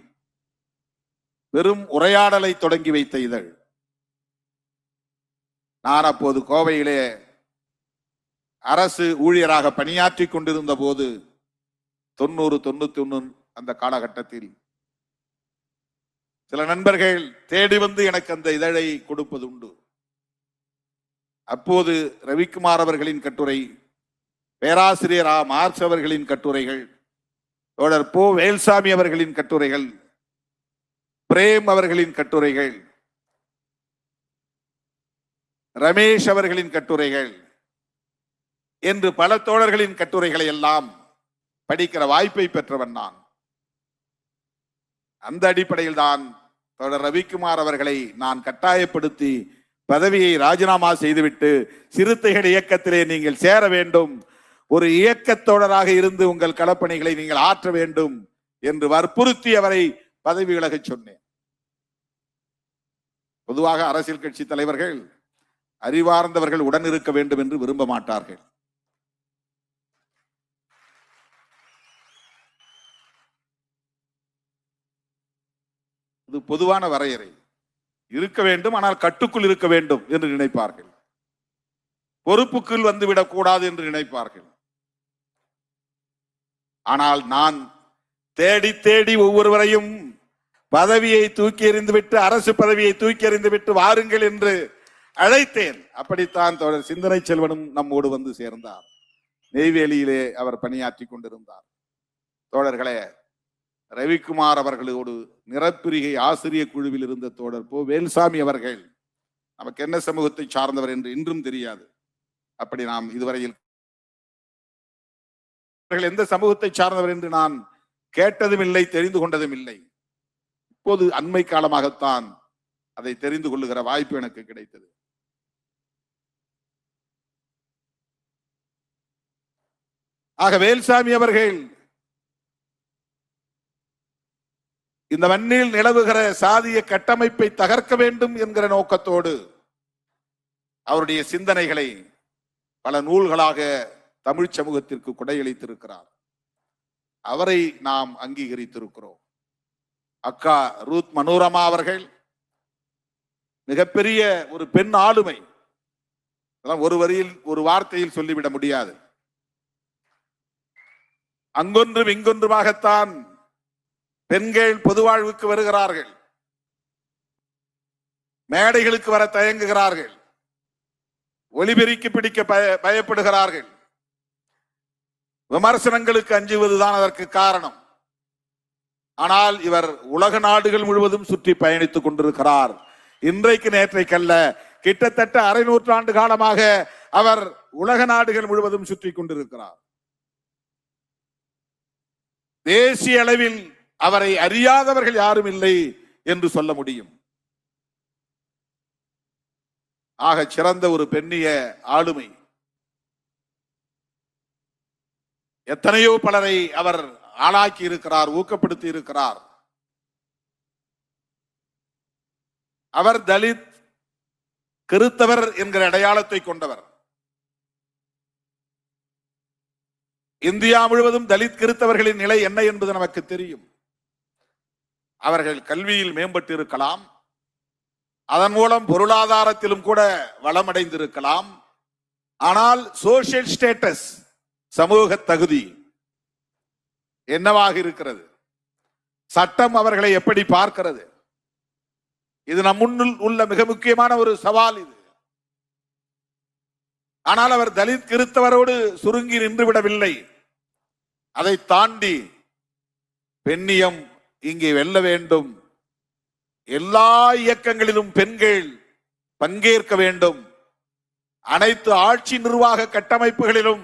பெரும் உரையாடலை தொடங்கி வைத்த இதழ். நான் அப்போது கோவையிலே அரசு ஊழியராக பணியாற்றி கொண்டிருந்த போது 90-91 அந்த காலகட்டத்தில் சில நண்பர்கள் தேடி வந்து எனக்கு அந்த இதழை கொடுப்பது உண்டு. அப்போது ரவிக்குமார் அவர்களின் கட்டுரை, பேராசிரியர் ஆ மார்க்ஸ் அவர்களின் கட்டுரைகள், தோழர் போ வேல்சாமி அவர்களின் கட்டுரைகள், பிரேம் அவர்களின் கட்டுரைகள், ரமேஷ் அவர்களின் கட்டுரைகள் என்று பல தோழர்களின் கட்டுரைகளை எல்லாம் படிக்கிற வாய்ப்பை பெற்றவன் நான். அந்த அடிப்படையில் தான் தோழர் ரவிக்குமார் அவர்களை நான் கட்டாயப்படுத்தி பதவியை ராஜினாமா செய்துவிட்டு சிறுத்தைகள் இயக்கத்திலே நீங்கள் சேர வேண்டும், ஒரு இயக்கத்தோழராக இருந்து உங்கள் களப்பணிகளை நீங்கள் ஆற்ற வேண்டும் என்று வற்புறுத்தி அவரை பதவி விலக சொன்னேன். பொதுவாக அரசியல் கட்சி தலைவர்கள் அறிவார்ந்தவர்கள் உடன் இருக்க வேண்டும் என்று விரும்ப மாட்டார்கள். இது பொதுவான வரையறை. இருக்க வேண்டும், ஆனால் கட்டுக்குள் இருக்க வேண்டும் என்று நினைப்பார்கள். பொறுப்புக்குள் வந்துவிடக் கூடாது என்று நினைப்பார்கள். ஆனால் நான் தேடி தேடி ஒவ்வொருவரையும் பதவியை தூக்கி எறிந்துவிட்டு, அரசு பதவியை தூக்கி எறிந்துவிட்டு வாருங்கள் என்று அழைத்தேன். அப்படித்தான் தோழர் சிந்தனை செல்வனும் நம்மோடு வந்து சேர்ந்தார். நெய்வேலியிலே அவர் பணியாற்றி கொண்டிருந்தார். தோழர்களே, ரவிக்குமார் அவர்களோடு நிறப்பிரிகை ஆசிரிய குழுவில் இருந்த தோழர் போ வேல்சாமி அவர்கள் நமக்கு என்ன சமூகத்தை சார்ந்தவர் என்று இன்றும் தெரியாது. அப்படி நாம் இதுவரையில் எந்த சமூகத்தை சார்ந்தவர் என்று நான் கேட்டதும் இல்லை, தெரிந்து கொண்டதும் இல்லை. இப்போது அண்மை காலமாகத்தான் அதை தெரிந்து கொள்ளுகிற வாய்ப்பு எனக்கு கிடைத்தது. ஆக வேல்சாமி அவர்கள் இந்த மண்ணில் நிலவுகிற சாதிய கட்டமைப்பை தகர்க்க வேண்டும் என்கிற நோக்கத்தோடு அவருடைய சிந்தனைகளை பல நூல்களாக தமிழ் சமூகத்திற்கு கொடையளித்திருக்கிறார். அவரை நாம் அங்கீகரித்திருக்கிறோம். அக்கா ரூத் மனோரமா அவர்கள் மிகப்பெரிய ஒரு பெண் ஆளுமை. ஒரு வரியில் ஒரு வார்த்தையில் சொல்லிவிட முடியாது. அங்கொன்றும் இங்கொன்றுமாகத்தான் பெண்கள் பொது வாழ்வுக்கு வருகிறார்கள், மேடைகளுக்கு வர தயங்குகிறார்கள், ஒலிபெருக்கி பிடிக்க பயப்படுகிறார்கள். விமர்சனங்களுக்கு அஞ்சுவதுதான் அதற்கு காரணம். ஆனால் இவர் உலக நாடுகள் முழுவதும் சுற்றி பயணித்துக் கொண்டிருக்கிறார். இன்றைக்கு நேற்றைக்கல்ல, கிட்டத்தட்ட அரை நூற்றாண்டு காலமாக அவர் உலக நாடுகள் முழுவதும் சுற்றி கொண்டிருக்கிறார். தேசிய அளவில் அவரை அறியாதவர்கள் யாரும் இல்லை என்று சொல்ல முடியும். ஆக சிறந்த ஒரு பெண்ணிய ஆளுமை. எத்தனையோ பலரை அவர் ஆளாக்கி இருக்கிறார், ஊக்கப்படுத்தி இருக்கிறார். அவர் தலித் கிறித்தவர் என்கிற அடையாளத்தை கொண்டவர். இந்தியா முழுவதும் தலித் கிறித்தவர்களின் நிலை என்ன என்பது நமக்கு தெரியும். அவர்கள் கல்வியில் மேம்பட்டு இருக்கலாம், அதன் மூலம் பொருளாதாரத்திலும் கூட வளமடைந்திருக்கலாம். ஆனால் சோசியல் ஸ்டேட்டஸ், சமூக தகுதி என்னவாக இருக்கிறது? சட்டம் அவர்களை எப்படி பார்க்கிறது? இது நம் முன்னில் உள்ள மிக முக்கியமான ஒரு சவால் இது. ஆனால் அவர் தலித் கிறித்தவரோடு சுருங்கி நின்று விடவில்லை. அதை தாண்டி பெண்ணியம் இங்கே வெல்ல வேண்டும், எல்லா இயக்கங்களிலும் பெண்கள் பங்கேற்க வேண்டும், அனைத்து ஆட்சி நிர்வாக கட்டமைப்புகளிலும்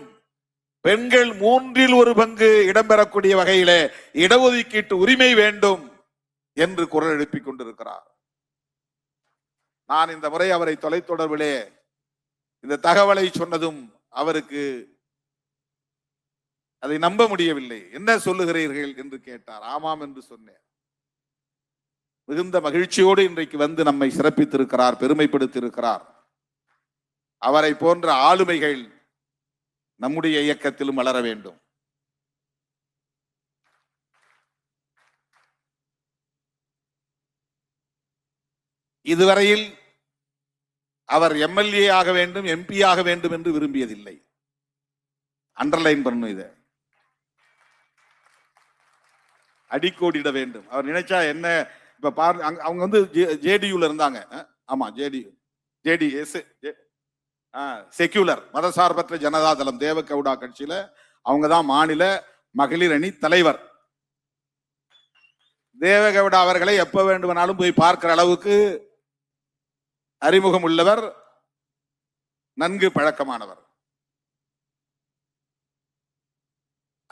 பெண்கள் 1/3 இடம்பெறக்கூடிய வகையிலே இடஒதுக்கீட்டு உரிமை வேண்டும் என்று குரல் எழுப்பிக் கொண்டிருக்கிறார். நான் இந்த முறை அவரை தொலைத்தொடர்பிலே இந்த தகவலை சொன்னதும் அவருக்கு அதை நம்ப முடியவில்லை. என்ன சொல்லுகிறீர்கள் என்று கேட்டார். ஆமாம் என்று சொன்னேன். மிகுந்த மகிழ்ச்சியோடு இன்றைக்கு வந்து நம்மை சிறப்பித்திருக்கிறார், பெருமைப்படுத்தியிருக்கிறார். அவரை போன்ற ஆளுமைகள் நம்முடைய இயக்கத்திலும் வளர வேண்டும். இதுவரையில் அவர் எம்எல்ஏ ஆக வேண்டும், எம்பி ஆக வேண்டும் என்று விரும்பியதில்லை. அண்டர்லைன் பண்ணும், இதை அடிக்கோடிட வேண்டும். அவர் நினைச்சா என்ன, இப்ப பாரு, அவங்க வந்து ஜேடியூல இருந்தாங்க. ஆமா, ஜேடிஎஸ் செக்யூலர் மதசார்பற்ற ஜனதாதளம் தேவகவுடா கட்சியில அவங்க தான் மாநில மகளிர் அணி தலைவர். தேவகவுடா அவர்களை எப்ப வேண்டுமானாலும் போய் பார்க்கிற அளவுக்கு அறிமுகம் உள்ளவர், நன்கு பழக்கமானவர்.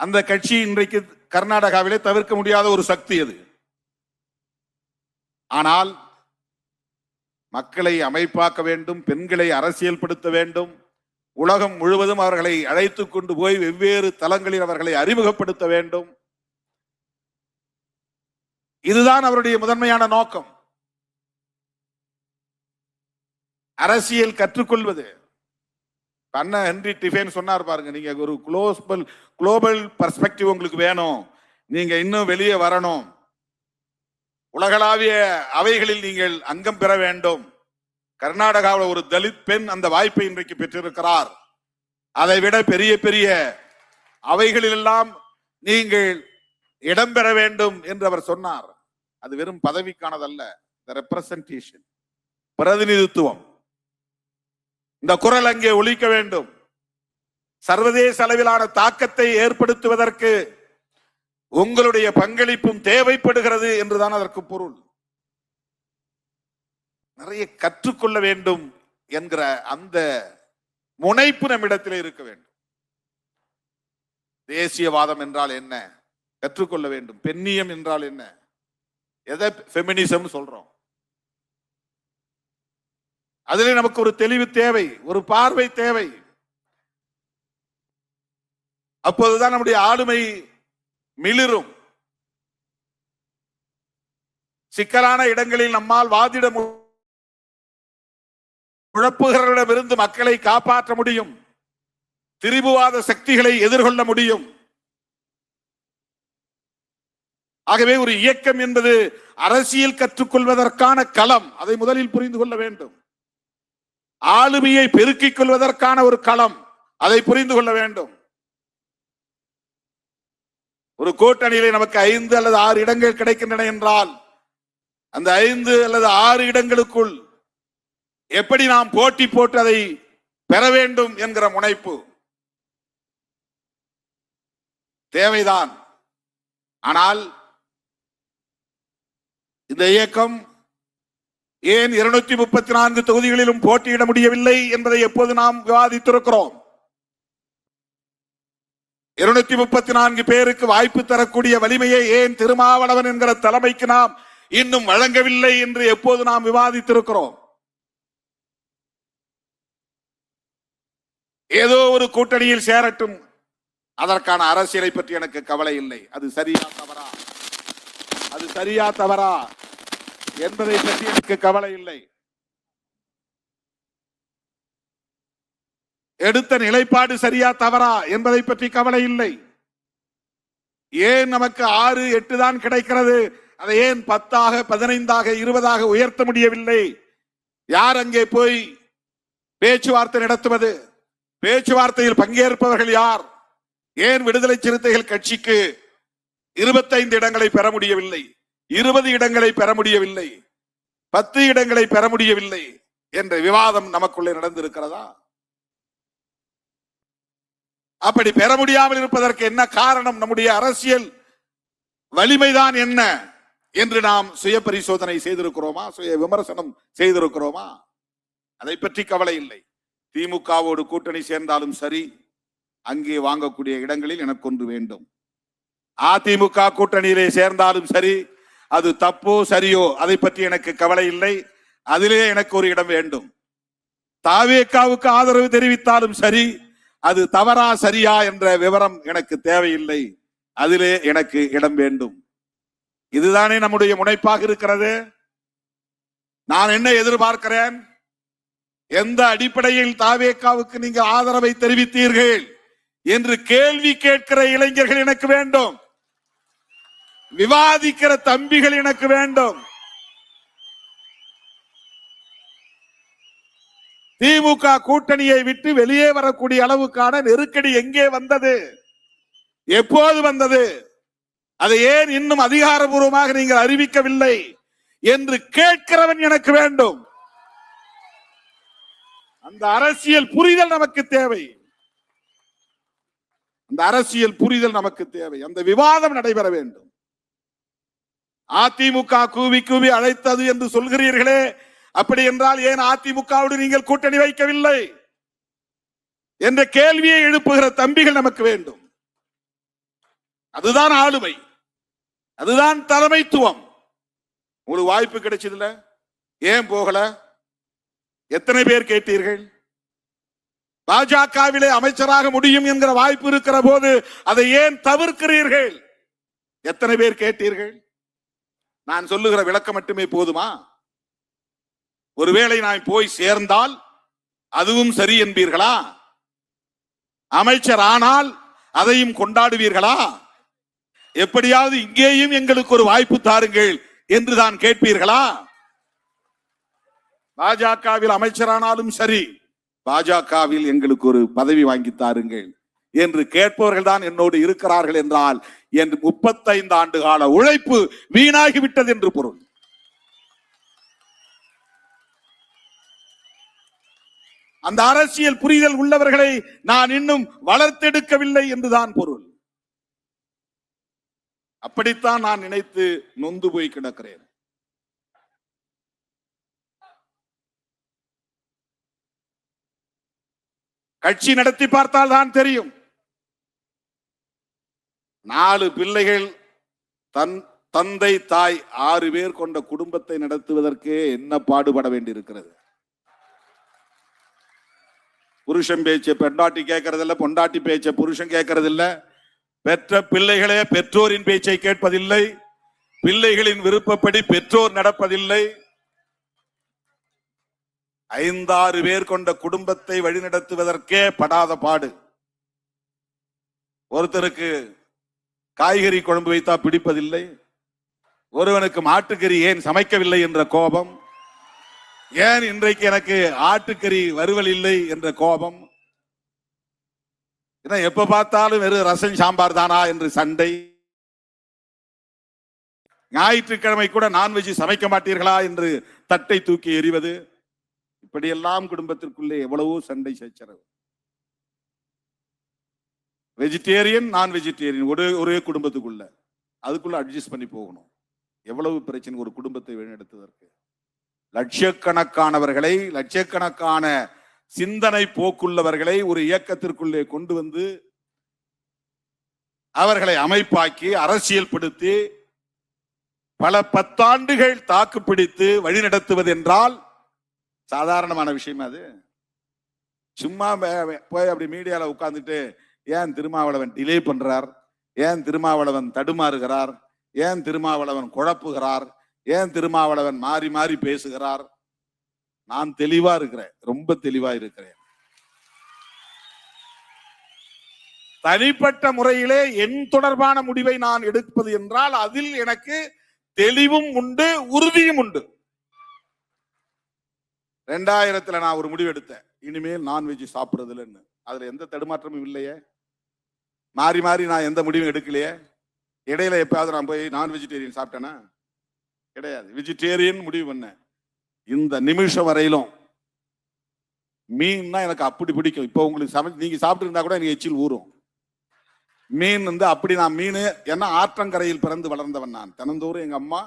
அந்த கட்சி இன்றைக்கு கர்நாடகாவிலே தவிர்க்க முடியாத ஒரு சக்தி அது. ஆனால் மக்களை அமைப்பாக்க வேண்டும், பெண்களை அரசியல்படுத்த வேண்டும், உலகம் முழுவதும் அவர்களை அழைத்து கொண்டு போய் வெவ்வேறு தளங்களில் அவர்களை அறிமுகப்படுத்த வேண்டும். இதுதான் அவருடைய முதன்மையான நோக்கம். அரசியல் கற்றுக்கொள்வது. அண்ணா ஹென்றி டிஃபேன் சொன்னார் பாருங்க, நீங்க ஒரு குளோபல் பர்ஸ்பெக்டிவ் உங்களுக்கு வேணும், நீங்க இன்னும் வெளியே வரணும், உலகளாவிய அவைகளில் நீங்கள் அங்கம் பெற வேண்டும். கர்நாடகாவில் ஒரு தலித் பெண் அந்த வாய்ப்பை இன்றைக்கு பெற்றிருக்கிறார். அதை விட பெரிய பெரிய அவைகளில் எல்லாம் நீங்கள் இடம்பெற வேண்டும் என்று அவர் சொன்னார். அது வெறும் பதவிக்கானதல்ல, ரெப்ரசன்டேஷன், பிரதிநிதித்துவம். இந்த குரல் அங்கே ஒலிக்க வேண்டும். சர்வதேச அளவிலான தாக்கத்தை ஏற்படுத்துவதற்கு உங்களுடைய பங்களிப்பும் தேவைப்படுகிறது என்றுதான் அதற்கு பொருள். நிறைய கற்றுக்கொள்ள வேண்டும் என்கிற அந்த முனைப்பு நம்மிடத்தில் இருக்க வேண்டும். தேசியவாதம் என்றால் என்ன கற்றுக்கொள்ள வேண்டும். பெண்ணியம் என்றால் என்ன, எதை ஃபெமினிசம் சொல்றோம், அதிலே நமக்கு ஒரு தெளிவு தேவை, ஒரு பார்வை தேவை. அப்போதுதான் நம்முடைய ஆளுமை மிளிரும். சிக்கலான இடங்களில் நம்மால் வாதிட குழப்புகளிடமிருந்து மக்களை காப்பாற்ற முடியும், திரிபுவாத சக்திகளை எதிர்கொள்ள முடியும். ஆகவே ஒரு இயக்கம் என்பது அரசியல் கற்றுக்கொள்வதற்கான களம், அதை முதலில் புரிந்து கொள்ள வேண்டும். ஆளுமையை பெருக்கிக் கொள்வதற்கான ஒரு களம், அதை புரிந்து கொள்ள வேண்டும். ஒரு கூட்டணியிலே நமக்கு 5 அல்லது 6 இடங்கள் கிடைக்கின்றன என்றால் அந்த 5 அல்லது 6 இடங்களுக்குள் எப்படி நாம் போட்டி போட்டு அதை பெற வேண்டும் என்கிற முனைப்பு தேவைதான். ஆனால் இந்த இயக்கம் ஏன் 234 தொகுதிகளிலும் போட்டியிட முடியவில்லை என்பதை எப்போது நாம் விவாதித்திருக்கிறோம். 234 பேருக்கு வாய்ப்பு தரக்கூடிய வலிமையை ஏன் திருமாவளவன் என்கிற தலைமைக்கு நாம் இன்னும் வழங்கவில்லை என்று எப்போது நாம் விவாதித்திருக்கிறோம். ஏதோ ஒரு கூட்டணியில் சேரட்டும், அதற்கான அரசியலை பற்றி எனக்கு கவலை இல்லை. அது சரியா தவறா, அது சரியா தவறா, என்பதை பற்றி எனக்கு கவலை இல்லை. எடுத்த நிலைப்பாடு சரியா தவறா என்பதை பற்றி கவலை இல்லை. ஏன் நமக்கு 6, 8 தான் கிடைக்கிறது, அதை ஏன் 10, 15, 20 உயர்த்த முடியவில்லை? யார் அங்கே போய் பேச்சுவார்த்தை நடத்துவது? பேச்சுவார்த்தையில் பங்கேற்பவர்கள் யார்? ஏன் விடுதலை சிறுத்தைகள் கட்சிக்கு 25 இடங்களை பெற முடியவில்லை, 20 இடங்களை பெற முடியவில்லை, 10 இடங்களை பெற முடியவில்லை என்ற விவாதம் நமக்குள்ளே நடந்திருக்கிறதா? அப்படி பெற முடியாமல் இருப்பதற்கு என்ன காரணம்? நம்முடைய அரசியல் வலிமைதான் என்ன என்று நாம் சுய பரிசோதனை செய்திருக்கிறோமா? சுய விமர்சனம் செய்திருக்கிறோமா? அதை பற்றி கவலை இல்லை. திமுகவோடு கூட்டணி சேர்ந்தாலும் சரி, அங்கே வாங்கக்கூடிய இடங்களில் எனக்கு ஒன்று வேண்டும். அதிமுக கூட்டணியிலே சேர்ந்தாலும் சரி, அது தப்போ சரியோ அதை பற்றி எனக்கு கவலை இல்லை. அதிலே எனக்கு ஒரு இடம் வேண்டும். தாவேகாவுக்கு ஆதரவு தெரிவித்தாலும் சரி, அது தவறா சரியா என்ற விவரம் எனக்கு தேவையில்லை. அதிலே எனக்கு இடம் வேண்டும். இதுதானே நம்முடைய முனைப்பாக இருக்கிறது. நான் என்ன எதிர்பார்க்கிறேன்? எந்த அடிப்படையில் தாவேகாவுக்கு நீங்கள் ஆதரவை தெரிவித்தீர்கள் என்று கேள்வி கேட்கிற இளைஞர்கள் எனக்கு வேண்டும். விவாதிக்கிற தம்பிகள் எனக்கு வேண்டும். திமுக கூட்டணியை விட்டு வெளியே வரக்கூடிய அளவுக்கான நெருக்கடி எங்கே வந்தது? எப்போது வந்தது? அதை ஏன் இன்னும் அதிகாரபூர்வமாக நீங்கள் அறிவிக்கவில்லை என்று கேட்கிறவன் எனக்கு வேண்டும். அந்த அரசியல் புரிதல் நமக்கு தேவை. அந்த அரசியல் புரிதல் நமக்கு தேவை. அந்த விவாதம் நடைபெற வேண்டும். அதிமுக கூவி கூவி அழைத்தது என்று சொல்கிறீர்களே, அப்படி என்றால் ஏன் அதிமுகவோடு நீங்கள் கூட்டணி வைக்கவில்லை என்ற கேள்வியை எழுப்புகிற தம்பிகள் நமக்கு வேண்டும். அதுதான் ஆளுமை, அதுதான் தலைமைத்துவம். உங்களுக்கு வாய்ப்பு கிடைச்சதுல ஏன் போகல? எத்தனை பேர் கேட்டீர்கள்? பாஜகவிலே அமைச்சராக முடியும் என்கிற வாய்ப்பு இருக்கிற போது அதை ஏன் தவிர்க்கிறீர்கள்? எத்தனை பேர் கேட்டீர்கள்? நான் சொல்லுகிற விளக்கம் மட்டுமே போதுமா? ஒருவேளை நான் போய் சேர்ந்தால் அதுவும் சரி என்பீர்களா? அமைச்சர் ஆனால் அதையும் கொண்டாடுவீர்களா? எப்படியாவது இங்கேயும் எங்களுக்கு ஒரு வாய்ப்பு தாருங்கள் என்று தான் கேட்பீர்களா? பாஜகவில் அமைச்சரானாலும் சரி, பாஜகவில் எங்களுக்கு ஒரு பதவி வாங்கி தாருங்கள் என்று கேட்பவர்கள் தான் என்னோடு இருக்கிறார்கள் என்றால் என் 35 ஆண்டு கால உழைப்பு வீணாகிவிட்டது என்று பொருள். அந்த அரசியல் புரிதல் உள்ளவர்களை நான் இன்னும் வளர்த்தெடுக்கவில்லை என்றுதான் பொருள். அப்படித்தான் நான் நினைத்து நொந்து போய் கிடக்கிறேன். கட்சி நடத்தி பார்த்தால் தான் தெரியும். 4 பிள்ளைகள், தந்தை தாய் 6 பேர் கொண்ட குடும்பத்தை நடத்துவதற்கே என்ன பாடுபட வேண்டியிருக்கிறது. புருஷன் பேச்ச பெண்டாட்டி கேட்கறதில்ல, பொண்டாட்டி பேச்ச புருஷன் கேட்கறதில்ல, பெற்ற பிள்ளைகளே பெற்றோரின் பேச்சை கேட்பதில்லை, பிள்ளைகளின் விருப்பப்படி பெற்றோர் நடப்பதில்லை. 5-6 பேர் கொண்ட குடும்பத்தை வழிநடத்துவதற்கே படாத பாடு. ஒருத்தருக்கு காய்கறி குழம்பு வைத்தா பிடிப்பதில்லை, ஒருவனுக்கு மாட்டுக்கறி ஏன் சமைக்கவில்லை என்ற கோபம், ஏன் இன்றைக்கு எனக்கு ஆட்டுக்கறி வறுவல் இல்லை என்ற கோபம், எப்ப பார்த்தாலும் வெறும் ரசம் சாம்பார் தானா என்று சண்டை, ஞாயிற்றுக்கிழமை கூட நான்வெஜ் சமைக்க மாட்டீர்களா என்று தட்டை தூக்கி எறிவது, இப்படியெல்லாம் குடும்பத்திற்குள்ளே எவ்வளவோ சண்டை சச்சரவு. வெஜிடேரியன் நான் வெஜிடேரியன் ஒரே குடும்பத்துக்குள்ள, அதுக்குள்ள அட்ஜஸ்ட் பண்ணி போகணும். எவ்வளவு பிரச்சனை ஒரு குடும்பத்தை வழிநடத்துவதற்கு. லட்சக்கணக்கானவர்களை, லட்சக்கணக்கான சிந்தனை போக்குள்ளவர்களை ஒரு இயக்கத்திற்குள்ளே கொண்டு வந்து அவர்களை அமைப்பாக்கி அரசியல் படுத்தி பல 10 ஆண்டுகள் தாக்கு பிடித்து வழிநடத்துவது என்றால் சாதாரணமான விஷயம் அது. சும்மா போய் அப்படி மீடியால உட்கார்ந்துட்டு ஏன் திருமாவளவன் டிலே பண்றார், ஏன் திருமாவளவன் தடுமாறுகிறார், ஏன் திருமாவளவன் குழப்புகிறார் ஏன் திருமாவளவன் மாறி மாறி பேசுகிறார்? நான் தெளிவா இருக்கிறேன், ரொம்ப தெளிவா இருக்கிறேன். தனிப்பட்ட முறையிலே என் தொடர்பான முடிவை நான் எடுப்பது என்றால் அதில் எனக்கு தெளிவும் உண்டு, உறுதியும் உண்டு. 2000 நான் ஒரு முடிவு எடுத்தேன், இனிமேல் நான்வெஜ் சாப்பிடுறது இல்லைன்னு. அதுல எந்த தடுமாற்றமும் இல்லையே. மாறி மாறி நான் எந்த முடிவும் எடுக்கலையே. இடையில எப்பயாவது நான் போய் நான் வெஜிடேரியன் சாப்பிட்டேனா? கிடையாது. வெஜிடேரியன் முடிவு பண்ணேன். இந்த நிமிஷம் வரையிலும் மீன்னா எனக்கு அப்படி பிடிக்கும். இப்போ உங்களுக்கு நீங்க சாப்பிட்டு இருந்தா கூட எனக்கு எச்சில் ஊறும். மீன் அப்படி நான் மீன், ஏன்னா ஆற்றங்கரையில் பிறந்து வளர்ந்தவன் நான். தினந்தோறும் எங்க அம்மா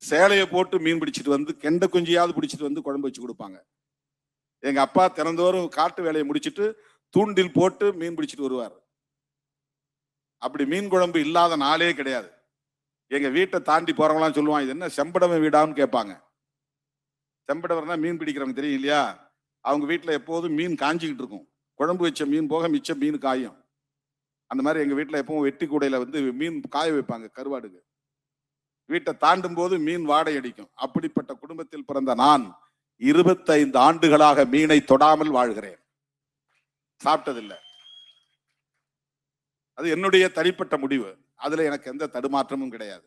சேலையை போட்டு மீன் பிடிச்சிட்டு வந்து, கெண்டை குஞ்சியாவது பிடிச்சிட்டு வந்து குழம்பு வச்சு கொடுப்பாங்க. எங்க அப்பா தினந்தோறும் காட்டு வேலையை முடிச்சிட்டு தூண்டில் போட்டு மீன் பிடிச்சிட்டு வருவார். அப்படி மீன் குழம்பு இல்லாத நாளே கிடையாது. எங்க வீட்டை தாண்டி போறவங்களாம் சொல்லுவாங்க, இது என்ன செம்படவன் வீடான்னு கேட்பாங்க. செம்படவர்னா மீன் பிடிக்கிறவங்க தெரியும் இல்லையா? அவங்க வீட்டுல எப்போதும் மீன் காஞ்சிக்கிட்டு இருக்கும். குழம்பு வச்ச மீன் போக மிச்ச மீன் காயும். அந்த மாதிரி எங்க வீட்டுல எப்பவும் வெட்டி கூடையில மீன் காய வைப்பாங்க கருவாடுக்கு. வீட்டை தாண்டும் போது மீன் வாடை அடிக்கும். அப்படிப்பட்ட குடும்பத்தில் பிறந்த நான் 25 ஆண்டுகளாக மீனை தொடாமல் வாழ்கிறேன். சாப்பிட்டதில்லை. அது என்னுடைய தனிப்பட்ட முடிவு. அதுல எனக்கு எந்த தடுமாற்றமும் கிடையாது.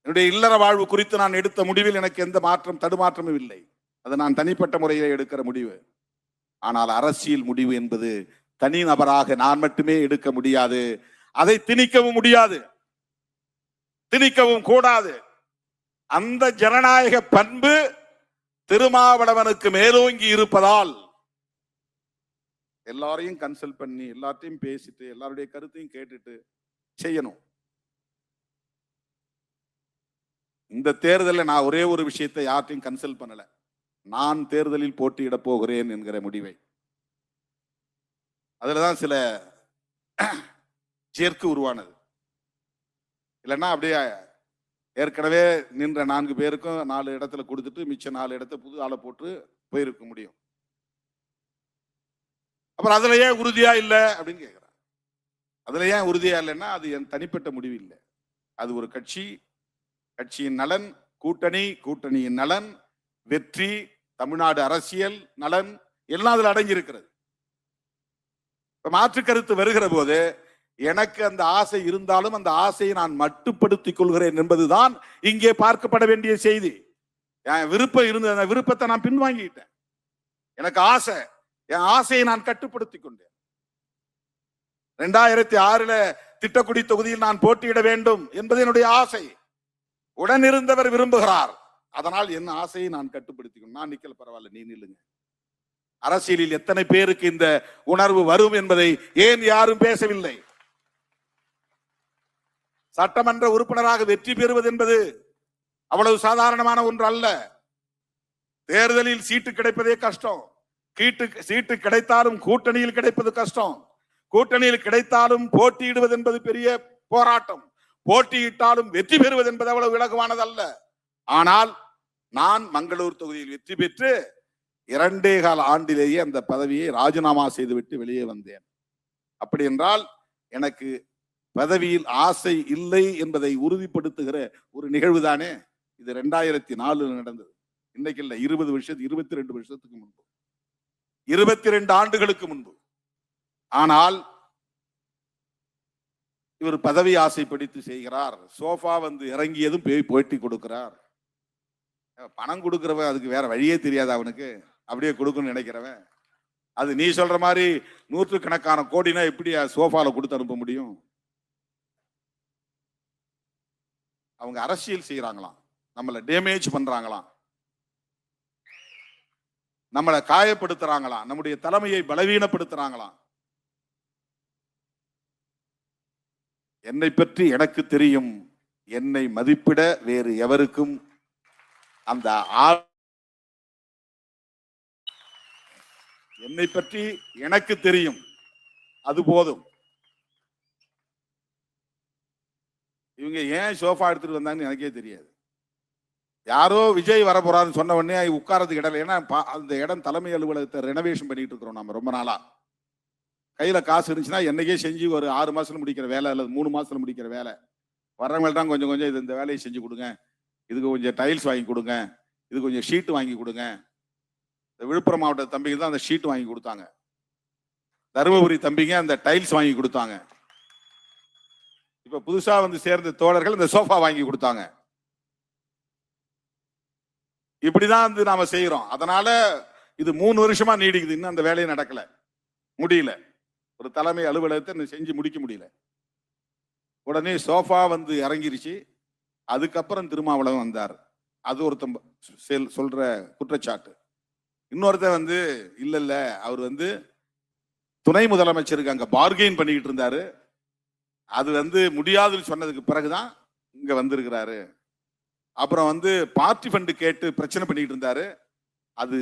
என்னுடைய இல்லற வாழ்வு குறித்து நான் எடுத்த முடிவில் எனக்கு எந்த தடுமாற்றமும் இல்லை. அது நான் தனிப்பட்ட முறையில் எடுக்கிற முடிவு. ஆனால் அரசியல் முடிவு என்பது தனி நபராக நான் மட்டுமே எடுக்க முடியாது. அதை திணிக்கவும் முடியாது, திணிக்கவும் கூடாது. அந்த ஜனநாயக பண்பு திருமாவளவனுக்கு மேலோங்கி இருப்பதால் எல்லாரையும் கன்சல்ட் பண்ணி, எல்லாத்தையும் பேசிட்டு, எல்லாருடைய கருத்தையும் கேட்டுட்டு செய்யணும். இந்த தேர்தலில் நான் ஒரே ஒரு விஷயத்தை யார்ட்டையும் கன்சல்ட் பண்ணல. நான் தேர்தலில் போட்டியிட போகிறேன் என்கிற முடிவை. அதுலதான் சில சேர்க்கு உருவானது. இல்லைன்னா அப்படியே ஏற்கனவே நின்ற 4 பேருக்கும் 4 இடத்துல கொடுத்துட்டு மிச்ச 4 இடத்த புது ஆளை போட்டு போயிருக்க முடியும். அப்புறம் அதுல ஏன் உறுதியா இல்லை அப்படின்னு கேட்கிறார். அதுல ஏன் உறுதியா இல்லைன்னா அது என் தனிப்பட்ட முடிவு இல்லை. அது ஒரு கட்சி, கட்சியின் நலன், கூட்டணியின் நலன், வெற்றி, தமிழ்நாடு அரசியல் நலன் எல்லாம் அதுல அடங்கி இருக்கிறது. மாற்று கருத்து வருகிற போது எனக்கு அந்த ஆசை இருந்தாலும் அந்த ஆசையை நான் மட்டுப்படுத்திக் கொள்கிறேன் என்பதுதான் இங்கே பார்க்கப்பட வேண்டிய செய்தி. என் விருப்பம் இருந்த அந்த விருப்பத்தை நான் பின்வாங்கிட்டேன். எனக்கு ஆசை, என் ஆசையை நான் கட்டுப்படுத்திக் கொண்டேன். 2006 திட்டக்குடி தொகுதியில் நான் போட்டியிட வேண்டும் என்பது என்னுடைய ஆசை. உடனிருந்தவர் விரும்புகிறார். அதனால் என் ஆசையை நான் கட்டுப்படுத்திக்கணும். நான் நிக்கல, பரவாயில்ல, நீ நில்லுங்க. அரசியலில் எத்தனை பேருக்கு இந்த உணர்வு வரும் என்பதை ஏன் யாரும் பேசவில்லை? சட்டமன்ற உறுப்பினராக வெற்றி பெறுவது என்பது அவ்வளவு சாதாரணமான ஒன்று அல்ல. தேர்தலில் சீட்டு கிடைப்பதே கஷ்டம். சீட்டு கிடைத்தாலும் கூட்டணியில் கிடைப்பது கஷ்டம். கூட்டணியில் கிடைத்தாலும் போட்டியிடுவது என்பது பெரிய போராட்டம். போட்டியிட்டாலும் வெற்றி பெறுவது என்பது அவ்வளவு இலகுவானது அல்ல. ஆனால் நான் மங்களூர் தொகுதியில் வெற்றி பெற்று 2.25 ஆண்டிலேயே அந்த பதவியை ராஜினாமா செய்துவிட்டு வெளியே வந்தேன். அப்படி என்றால் எனக்கு பதவியில் ஆசை இல்லை என்பதை உறுதிப்படுத்துகிற ஒரு நிகழ்வு தானே இது. 2004 நடந்தது. இன்னைக்கு இல்ல, 22 வருஷத்துக்கு முன்பு, 22 ஆண்டுகளுக்கு முன்பு. ஆனால் இவர் பதவி ஆசை பிடித்து செய்கிறார். சோஃபா இறங்கியதும் போட்டி கொடுக்கிறார். பணம் கொடுக்கிறவன் அதுக்கு வேற வழியே தெரியாது அவனுக்கு, அப்படியே கொடுக்கணும்னு நினைக்கிறவன். அது நீ சொல்ற மாதிரி 100கணக்கான கோடினா எப்படி சோஃபால கொடுத்து அனுப்ப முடியும்? அவங்க அரசியல் செய்யறாங்களாம், நம்மளை டேமேஜ் பண்றாங்களாம், நம்மளை காயப்படுத்துறாங்களாம், நம்முடைய தலைமையை பலவீனப்படுத்துறாங்களாம். என்னை பற்றி எனக்கு தெரியும். என்னை மதிப்பிட வேறு எவருக்கும் அந்த என்னை பற்றி எனக்கு தெரியும், அது போதும். இவங்க ஏன் சோஃபா எடுத்துட்டு வந்தாங்கன்னு எனக்கே தெரியாது. யாரோ விஜய் வர போறாருன்னு சொன்ன உடனே உட்காரதுக்கு இடம். ஏன்னா அந்த இடம் தலைமை அலுவலகத்தை ரெனோவேஷன் பண்ணிட்டு இருக்கிறோம் நம்ம ரொம்ப நாளா. கையில காசு இருந்துச்சுன்னா என்னைக்கே செஞ்சு ஒரு 6 மாசத்துல முடிக்கிற வேலை அல்லது 3 மாசத்துல முடிக்கிற வேலை. வர்றவங்கள்ட்ட கொஞ்சம் கொஞ்சம் இது இந்த வேலையை செஞ்சு கொடுங்க, இதுக்கு கொஞ்சம் டைல்ஸ் வாங்கி கொடுங்க, இது கொஞ்சம் ஷீட் வாங்கி கொடுங்க. இந்த விழுப்புரம் மாவட்ட தம்பிக்கு தான் அந்த ஷீட் வாங்கி கொடுத்தாங்க. தருமபுரி தம்பிங்க அந்த டைல்ஸ் வாங்கி கொடுத்தாங்க. இப்ப புதுசா வந்து சேர்ந்த தோழர்கள் இந்த சோஃபா வாங்கி கொடுத்தாங்க. இப்படிதான் வந்து நாம செய்யறோம். அதனால இது 3 வருஷமா நீடிக்குது. இன்னும் அந்த வேலையை நடக்கல, முடியல. ஒரு தலைமை அலுவலகத்தை செஞ்சு முடிக்க முடியல. உடனே சோஃபா வந்து இறங்கிருச்சு. அதுக்கப்புறம் திருமாவளவன் வந்தார். அது ஒருத்தன் சொல்ற குற்றச்சாட்டு. இன்னொருத்த வந்து இல்ல இல்ல அவர் வந்து துணை முதலமைச்சருக்கு அங்க பார்கெயின் பண்ணிக்கிட்டு இருந்தாரு. அது வந்து முடியாதுன்னு சொன்னதுக்கு பிறகுதான் இங்க வந்திருக்கிறாரு. அப்புறம் வந்து பார்ட்டி ஃபண்டு கேட்டு பிரச்சனை பண்ணிட்டு இருந்தாரு. அது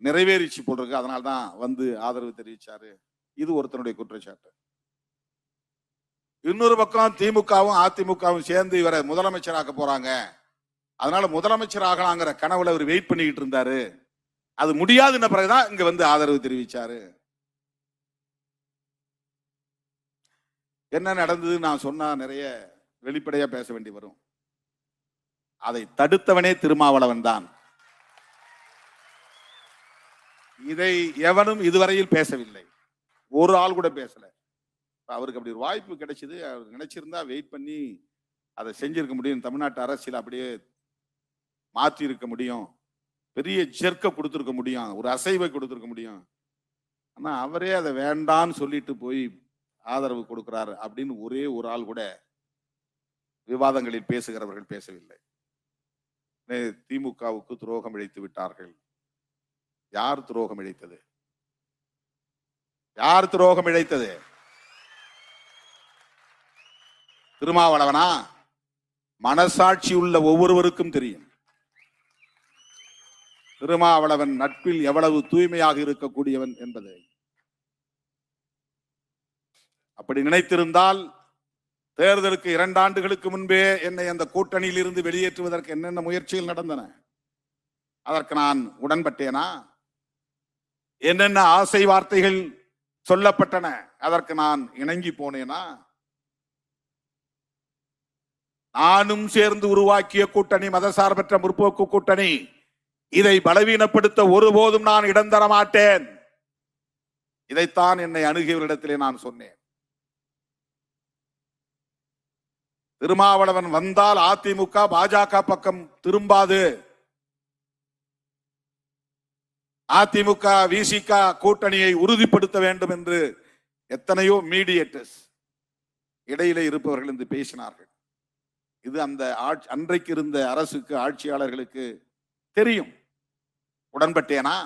நிறைவேறிச்சு போட்டிருக்கு. அதனால்தான் வந்து ஆதரவு தெரிவிச்சாரு. இது ஒருத்தனுடைய குற்றச்சாட்டு. இன்னொரு பக்கம் திமுகவும் அதிமுகவும் சேர்ந்து இவரை முதலமைச்சராக்க போறாங்க. அதனால முதலமைச்சர் ஆகலாங்கிற கனவுல அவர் வெயிட் பண்ணிக்கிட்டு இருந்தாரு. அது முடியாதுன்ன பிறகுதான் இங்க வந்து ஆதரவு தெரிவிச்சாரு. என்ன நடந்தது நான் சொன்னா நிறைய வெளிப்படையா பேச வேண்டி வரும். அதை தடுத்தவனே திருமாவளவன் தான். இதை எவனும் இதுவரையில் பேசவில்லை. ஒரு ஆள் கூட பேசல. அவருக்கு அப்படி ஒரு வாய்ப்பு கிடைச்சது. அவர் நினைச்சிருந்தா வெயிட் பண்ணி அதை செஞ்சிருக்க முடியும். தமிழ்நாட்டு அரசியல் அப்படியே மாற்றி இருக்க முடியும். பெரிய ஜெர்க்க கொடுத்திருக்க முடியும். ஒரு அசைவை கொடுத்திருக்க முடியும். ஆனா அவரே அதை வேண்டான்னு சொல்லிட்டு போய் ஆதரவு கொடுக்கிறார் அப்படின்னு ஒரே ஒரு ஆள் கூட விவாதங்களில் பேசுகிறவர்கள் பேசவில்லை. திமுகவுக்கு துரோகம் இழைத்து விட்டார்கள். யார் துரோகம் இழைத்தது? யார் துரோகம் இழைத்தது? திருமாவளவனா? மனசாட்சி உள்ள ஒவ்வொருவருக்கும் தெரியும் திருமாவளவன் நட்பில் எவ்வளவு தூய்மையாக இருக்கக்கூடியவன் என்பதை. அப்படி நினைத்திருந்தால் தேர்தலுக்கு 2 ஆண்டுகளுக்கு முன்பே என்னை அந்த கூட்டணியில் இருந்து வெளியேற்றுவதற்கு என்னென்ன முயற்சிகள் நடந்தன, அதற்கு நான் உடன்பட்டேனா? என்னென்ன ஆசை வார்த்தைகள் சொல்லப்பட்டன, அதற்கு நான் இணங்கி போனேனா? நானும் சேர்ந்து உருவாக்கிய கூட்டணி மதசார்பற்ற முற்போக்கு கூட்டணி. இதை பலவீனப்படுத்த ஒருபோதும் நான் இடம் தர மாட்டேன். இதைத்தான் என்னை அணுகியவரிடத்திலே நான் சொன்னேன். திருமாவளவன் வந்தால் அதிமுக பாஜக பக்கம் திரும்பாது. அதிமுக விசிக கூட்டணியை உறுதிப்படுத்த வேண்டும் என்று எத்தனையோ மீடியேட்டர்ஸ் இடையிலே இருப்பவர்கள் என்று பேசினார்கள். இது அந்த அன்றைக்கு இருந்த அரசுக்கு, ஆட்சியாளர்களுக்கு தெரியும். உடன்பட்டேனா?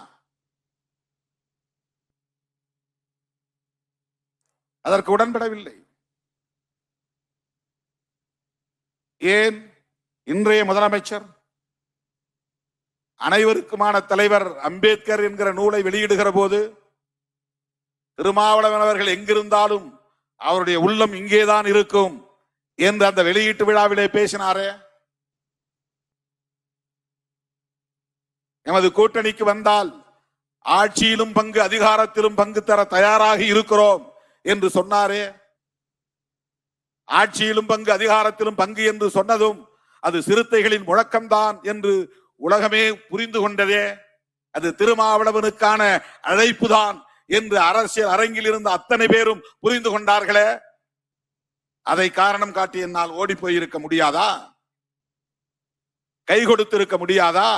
அதற்கு உடன்படவில்லை. ஏன்? இன்றைய முதலமைச்சர் அனைவருக்குமான தலைவர் அம்பேத்கர் என்கிற நூலை வெளியிடுகிற போது திருமாவளவன் அவர்கள் எங்கிருந்தாலும் அவருடைய உள்ளம் இங்கேதான் இருக்கும் என்று அந்த வெளியீட்டு விழாவிலே பேசினாரே. எமது கூட்டணிக்கு வந்தால் ஆட்சியிலும் பங்கு, அதிகாரத்திலும் பங்கு தர தயாராக இருக்கிறோம் என்று சொன்னாரே. ஆட்சியிலும் பங்கு, அதிகாரத்திலும் பங்கு என்று சொன்னதும் அது சிறுத்தைகளின் முழக்கம்தான் என்று உலகமே புரிந்து கொண்டதே. அது திருமாவளவனுக்கான அழைப்புதான் என்று அரசியல் அரங்கில் இருந்த அத்தனை பேரும் புரிந்து கொண்டார்களே. அதை காரணம் காட்டி என்னால் ஓடி போயிருக்க முடியாதா? கை கொடுத்திருக்க முடியாதா?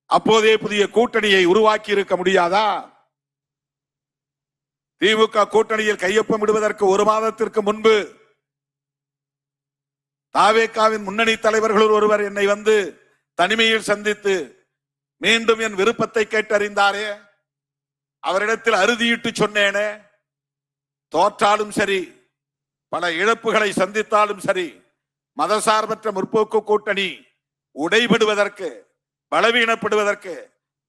அப்போதே புதிய கூட்டணியை உருவாக்கி இருக்க முடியாதா? திமுக கூட்டணியில் கையொப்பம் விடுவதற்கு 1 மாதத்திற்கு முன்பு தாவேகாவின் முன்னணி தலைவர்கள் ஒருவர் என்னை வந்து தனிமையில் சந்தித்து மீண்டும் என் விருப்பத்தை கேட்டறிந்தாரே. அவரிடத்தில் அறுதியிட்டு சொன்னேனே, தோற்றாலும் சரி, பல இழப்புகளை சந்தித்தாலும் சரி, மதசார்பற்ற முற்போக்கு கூட்டணி உடைபடுவதற்கு, பலவீனப்படுவதற்கு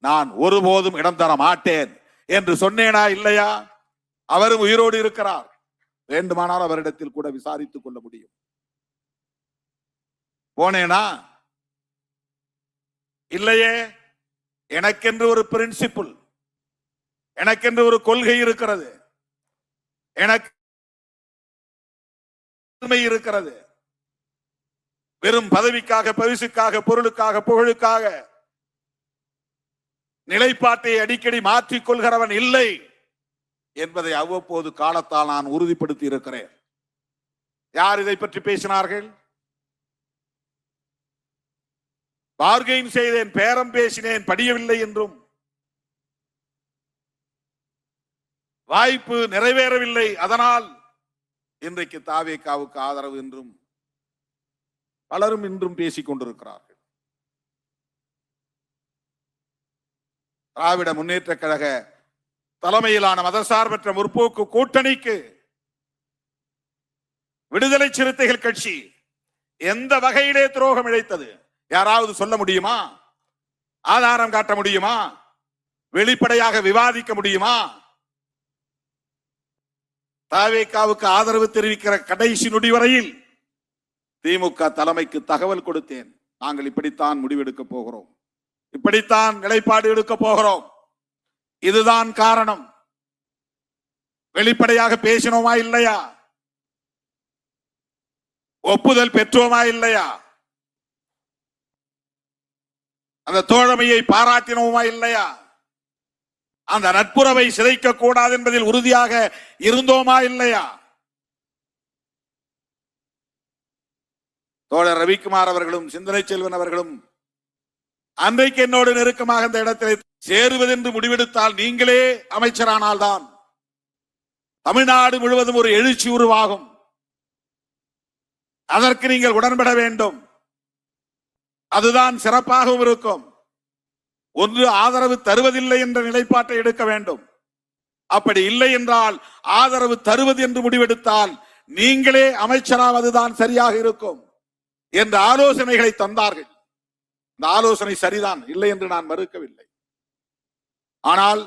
நான் ஒருபோதும் இடம் தர மாட்டேன் என்று சொன்னேனா இல்லையா? அவரும் உயிரோடு இருக்கிறார். வேண்டுமானால் அவரிடத்தில் கூட விசாரித்துக் கொள்ள முடியும். போனேனா? இல்லையே. எனக்கென்று ஒரு பிரின்சிபிள், எனக்கென்று ஒரு கொள்கை இருக்கிறது. எனக்கு இருக்கிறது. வெறும் பதவிக்காக, பரிசுக்காக, பொருளுக்காக, புகழுக்காக நிலைப்பாட்டை அடிக்கடி மாற்றிக் கொள்கிறவன் இல்லை என்பதை அவ்வப்போது காலத்தால் நான் உறுதிப்படுத்தி இருக்கிறேன். யார் இதை பற்றி பேசினார்கள்? பார்கெயின் செய்தேன், பேரம் பேசினேன், படியவில்லை என்றும், வாய்ப்பு நிறைவேறவில்லை, அதனால் இன்றைக்கு தாவேகாவுக்கு ஆதரவு என்றும் பலரும் இன்றும் பேசிக் கொண்டிருக்கிறார்கள். திராவிட முன்னேற்ற கழக தலைமையிலான மதசார்பற்ற முற்போக்கு கூட்டணிக்கு விடுதலை சிறுத்தைகள் கட்சி எந்த வகையிலே துரோகம் இழைத்தது? யாராவது சொல்ல முடியுமா? ஆதாரம் காட்ட முடியுமா? வெளிப்படையாக விவாதிக்க முடியுமா? தாவேகாவுக்கு ஆதரவு தெரிவிக்கிற கடைசி நொடி வரையில் திமுக தலைமைக்கு தகவல் கொடுத்தேன். நாங்கள் இப்படித்தான் முடிவெடுக்க போகிறோம், இப்படித்தான் நிலைப்பாடு எடுக்க போகிறோம், இதுதான் காரணம். வெளிப்படையாக பேசினோமா இல்லையா? ஒப்புதல் பெற்றோமா இல்லையா? அந்த தோழமையை பாராட்டினோமா இல்லையா? அந்த நட்புறவை சிதைக்க கூடாது என்பதில் உறுதியாக இருந்தோமா இல்லையா? தோழர் ரவிக்குமார் அவர்களும் சிந்தனை செல்வன் அவர்களும் அன்றைக்கு என்னோடு நெருக்கமாக இந்த இடத்தில் சேருவதென்று முடிவெடுத்தால், நீங்களே அமைச்சரானால்தான் தமிழ்நாடு முழுவதும் ஒரு எழுச்சி உருவாகும், அதற்கு நீங்கள் உடன்பட வேண்டும், அதுதான் சிறப்பாகவும் இருக்கும். ஒன்று ஆதரவு தருவதில்லை என்ற நிலைப்பாட்டை எடுக்க வேண்டும். அப்படி இல்லை என்றால் ஆதரவு தருவது என்று முடிவெடுத்தால் நீங்களே அமைச்சராவதுதான் சரியாக இருக்கும் என்ற ஆலோசனைகளை தந்தார்கள். இந்த ஆலோசனை சரிதான், இல்லை என்று நான் மறுக்கவில்லை. ஆனால்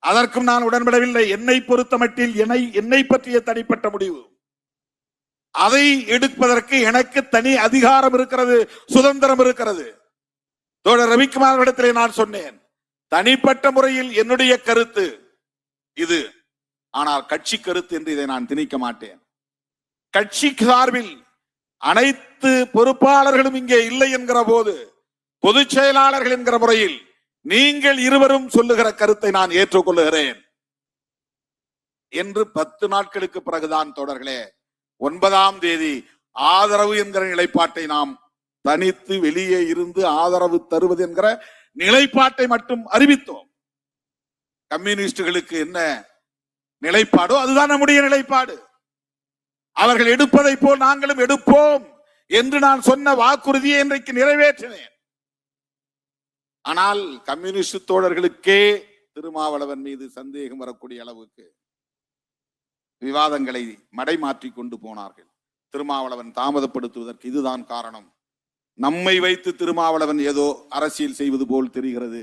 அதற்கும் நான் உடன்படவில்லை. என்னை பொறுத்த மட்டில் என்னை பற்றிய தனிப்பட்ட முடிவு, அதை எடுப்பதற்கு எனக்கு தனி அதிகாரம் இருக்கிறது, சுதந்திரம் இருக்கிறது. தோழர் ரவிக்குமார் இடத்திலே நான் சொன்னேன், தனிப்பட்ட முறையில் என்னுடைய கருத்து இது, ஆனால் கட்சி கருத்து என்று இதை நான் திணிக்க மாட்டேன். கட்சி சார்பில் அனைத்து பொறுப்பாளர்களும் இங்கே இல்லை என்கிற போது, பொதுச் செயலாளர்கள் என்கிற முறையில் நீங்கள் இருவரும் சொல்லுகிற கருத்தை நான் ஏற்றுக்கொள்ளுகிறேன் என்று 10 நாட்களுக்கு பிறகுதான் தோழர்களே 9ஆம் தேதி ஆதரவு என்கிற நிலைப்பாட்டை நாம் தனித்து வெளியே இருந்து ஆதரவு தருவது என்கிற நிலைப்பாட்டை மட்டும் அறிவித்தோம். கம்யூனிஸ்டுகளுக்கு என்ன நிலைப்பாடோ அதுதான் நம்முடைய நிலைப்பாடு. அவர்கள் எடுப்பதை போல் நாங்களும் எடுப்போம் என்று நான் சொன்ன வாக்குறுதியை இன்றைக்கு நிறைவேற்றினேன். ஆனால் கம்யூனிஸ்ட் தோழர்களுக்கே திருமாவளவன் மீது சந்தேகம் வரக்கூடிய அளவுக்கு விவாதங்களை மடைமாற்றி கொண்டு போனார்கள். திருமாவளவன் தாமதப்படுத்துவதற்கு இதுதான் காரணம். நம்மை வைத்து திருமாவளவன் ஏதோ அரசியல் செய்வது போல் தெரிகிறது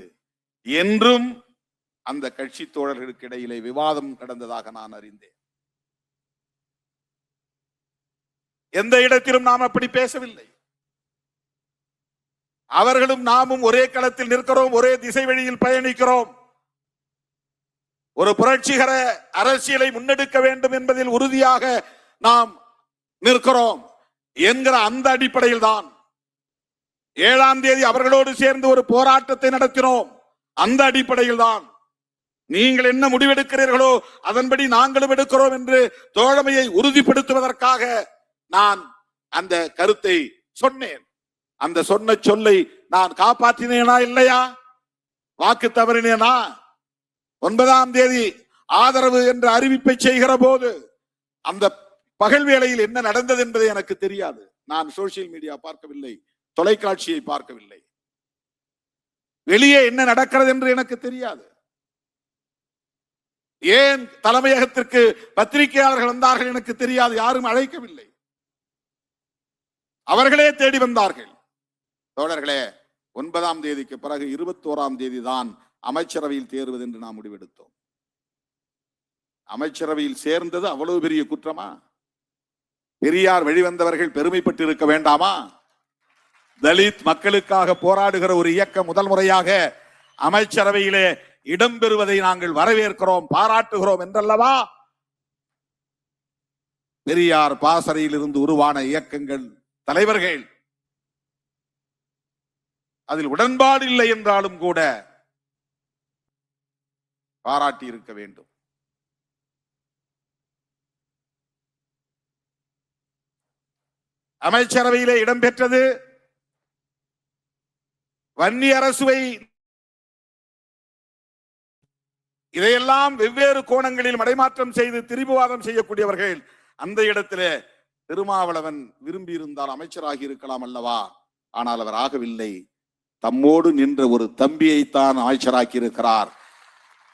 என்றும் அந்த கட்சி தோழர்களுக்கு இடையிலே விவாதம் நடந்ததாக நான் அறிந்தேன். எந்த இடத்திலும் நாம் அப்படி பேசவில்லை. அவர்களும் நாமும் ஒரே களத்தில் நிற்கிறோம், ஒரே திசை வழியில் பயணிக்கிறோம். ஒரு புரட்சிகர அரசியலை முன்னெடுக்க வேண்டும் என்பதில் உறுதியாக நாம் நிற்கிறோம் என்கிற அந்த அடிப்படையில் தான் 7ஆம் தேதி அவர்களோடு சேர்ந்து ஒரு போராட்டத்தை நடத்தினோம். அந்த அடிப்படையில் தான் நீங்கள் என்ன முடிவெடுக்கிறீர்களோ அதன்படி நாங்களும் எடுக்கிறோம் என்று தோழமையை உறுதிப்படுத்துவதற்காக நான் அந்த கருத்தை சொன்னேன். அந்த சொன்ன சொல்லை நான் காப்பாற்றினேனா இல்லையா? வாக்கு தவறினேனா? 9ஆம் தேதி ஆதரவு என்ற அறிவிப்பை செய்கிற போது அந்த பகல் வேளையில் என்ன நடந்தது என்பது எனக்கு தெரியாது. நான் சோசியல் மீடியா பார்க்கவில்லை, தொலைக்காட்சியை பார்க்கவில்லை, வெளியே என்ன நடக்கிறது என்று எனக்கு தெரியாது. ஏன் தலைமையகத்திற்கு பத்திரிகையாளர்கள் வந்தார்கள் எனக்கு தெரியாது, யாரும் அழைக்கவில்லை, அவர்களே தேடி வந்தார்கள். தோழர்களே, 9ஆம் தேதிக்கு பிறகு 21ஆம் தேதி தான் அமைச்சரவையில் தேர்வது என்று நாம் முடிவெடுத்தோம். அமைச்சரவையில் சேர்ந்தது அவ்வளவு பெரிய குற்றமா? பெரியார் வெளிவந்தவர்கள் பெருமைப்பட்டு இருக்க வேண்டாமா? தலித் மக்களுக்காக போராடுகிற ஒரு இயக்கம் முதல் முறையாக அமைச்சரவையிலே இடம்பெறுவதை நாங்கள் வரவேற்கிறோம், பாராட்டுகிறோம் என்றல்லவா பெரியார் பாசறையில் இருந்து உருவான இயக்கங்கள், தலைவர்கள் அதில் உடன்பாடு இல்லை என்றாலும் கூட பாராட்டி இருக்க வேண்டும். அமைச்சரவையிலே இடம்பெற்றது வன்னி அரசுவை. இதையெல்லாம் வெவ்வேறு கோணங்களில் மடைமாற்றம் செய்து திரிபுவாதம் செய்யக்கூடியவர்கள் அந்த இடத்திலே திருமாவளவன் விரும்பி இருந்தால் அமைச்சராகி இருக்கலாம் அல்லவா? ஆனால் அவர் ஆகவில்லை. தம்மோடு நின்ற ஒரு தம்பியைத்தான் அமைச்சராக்கி இருக்கிறார்.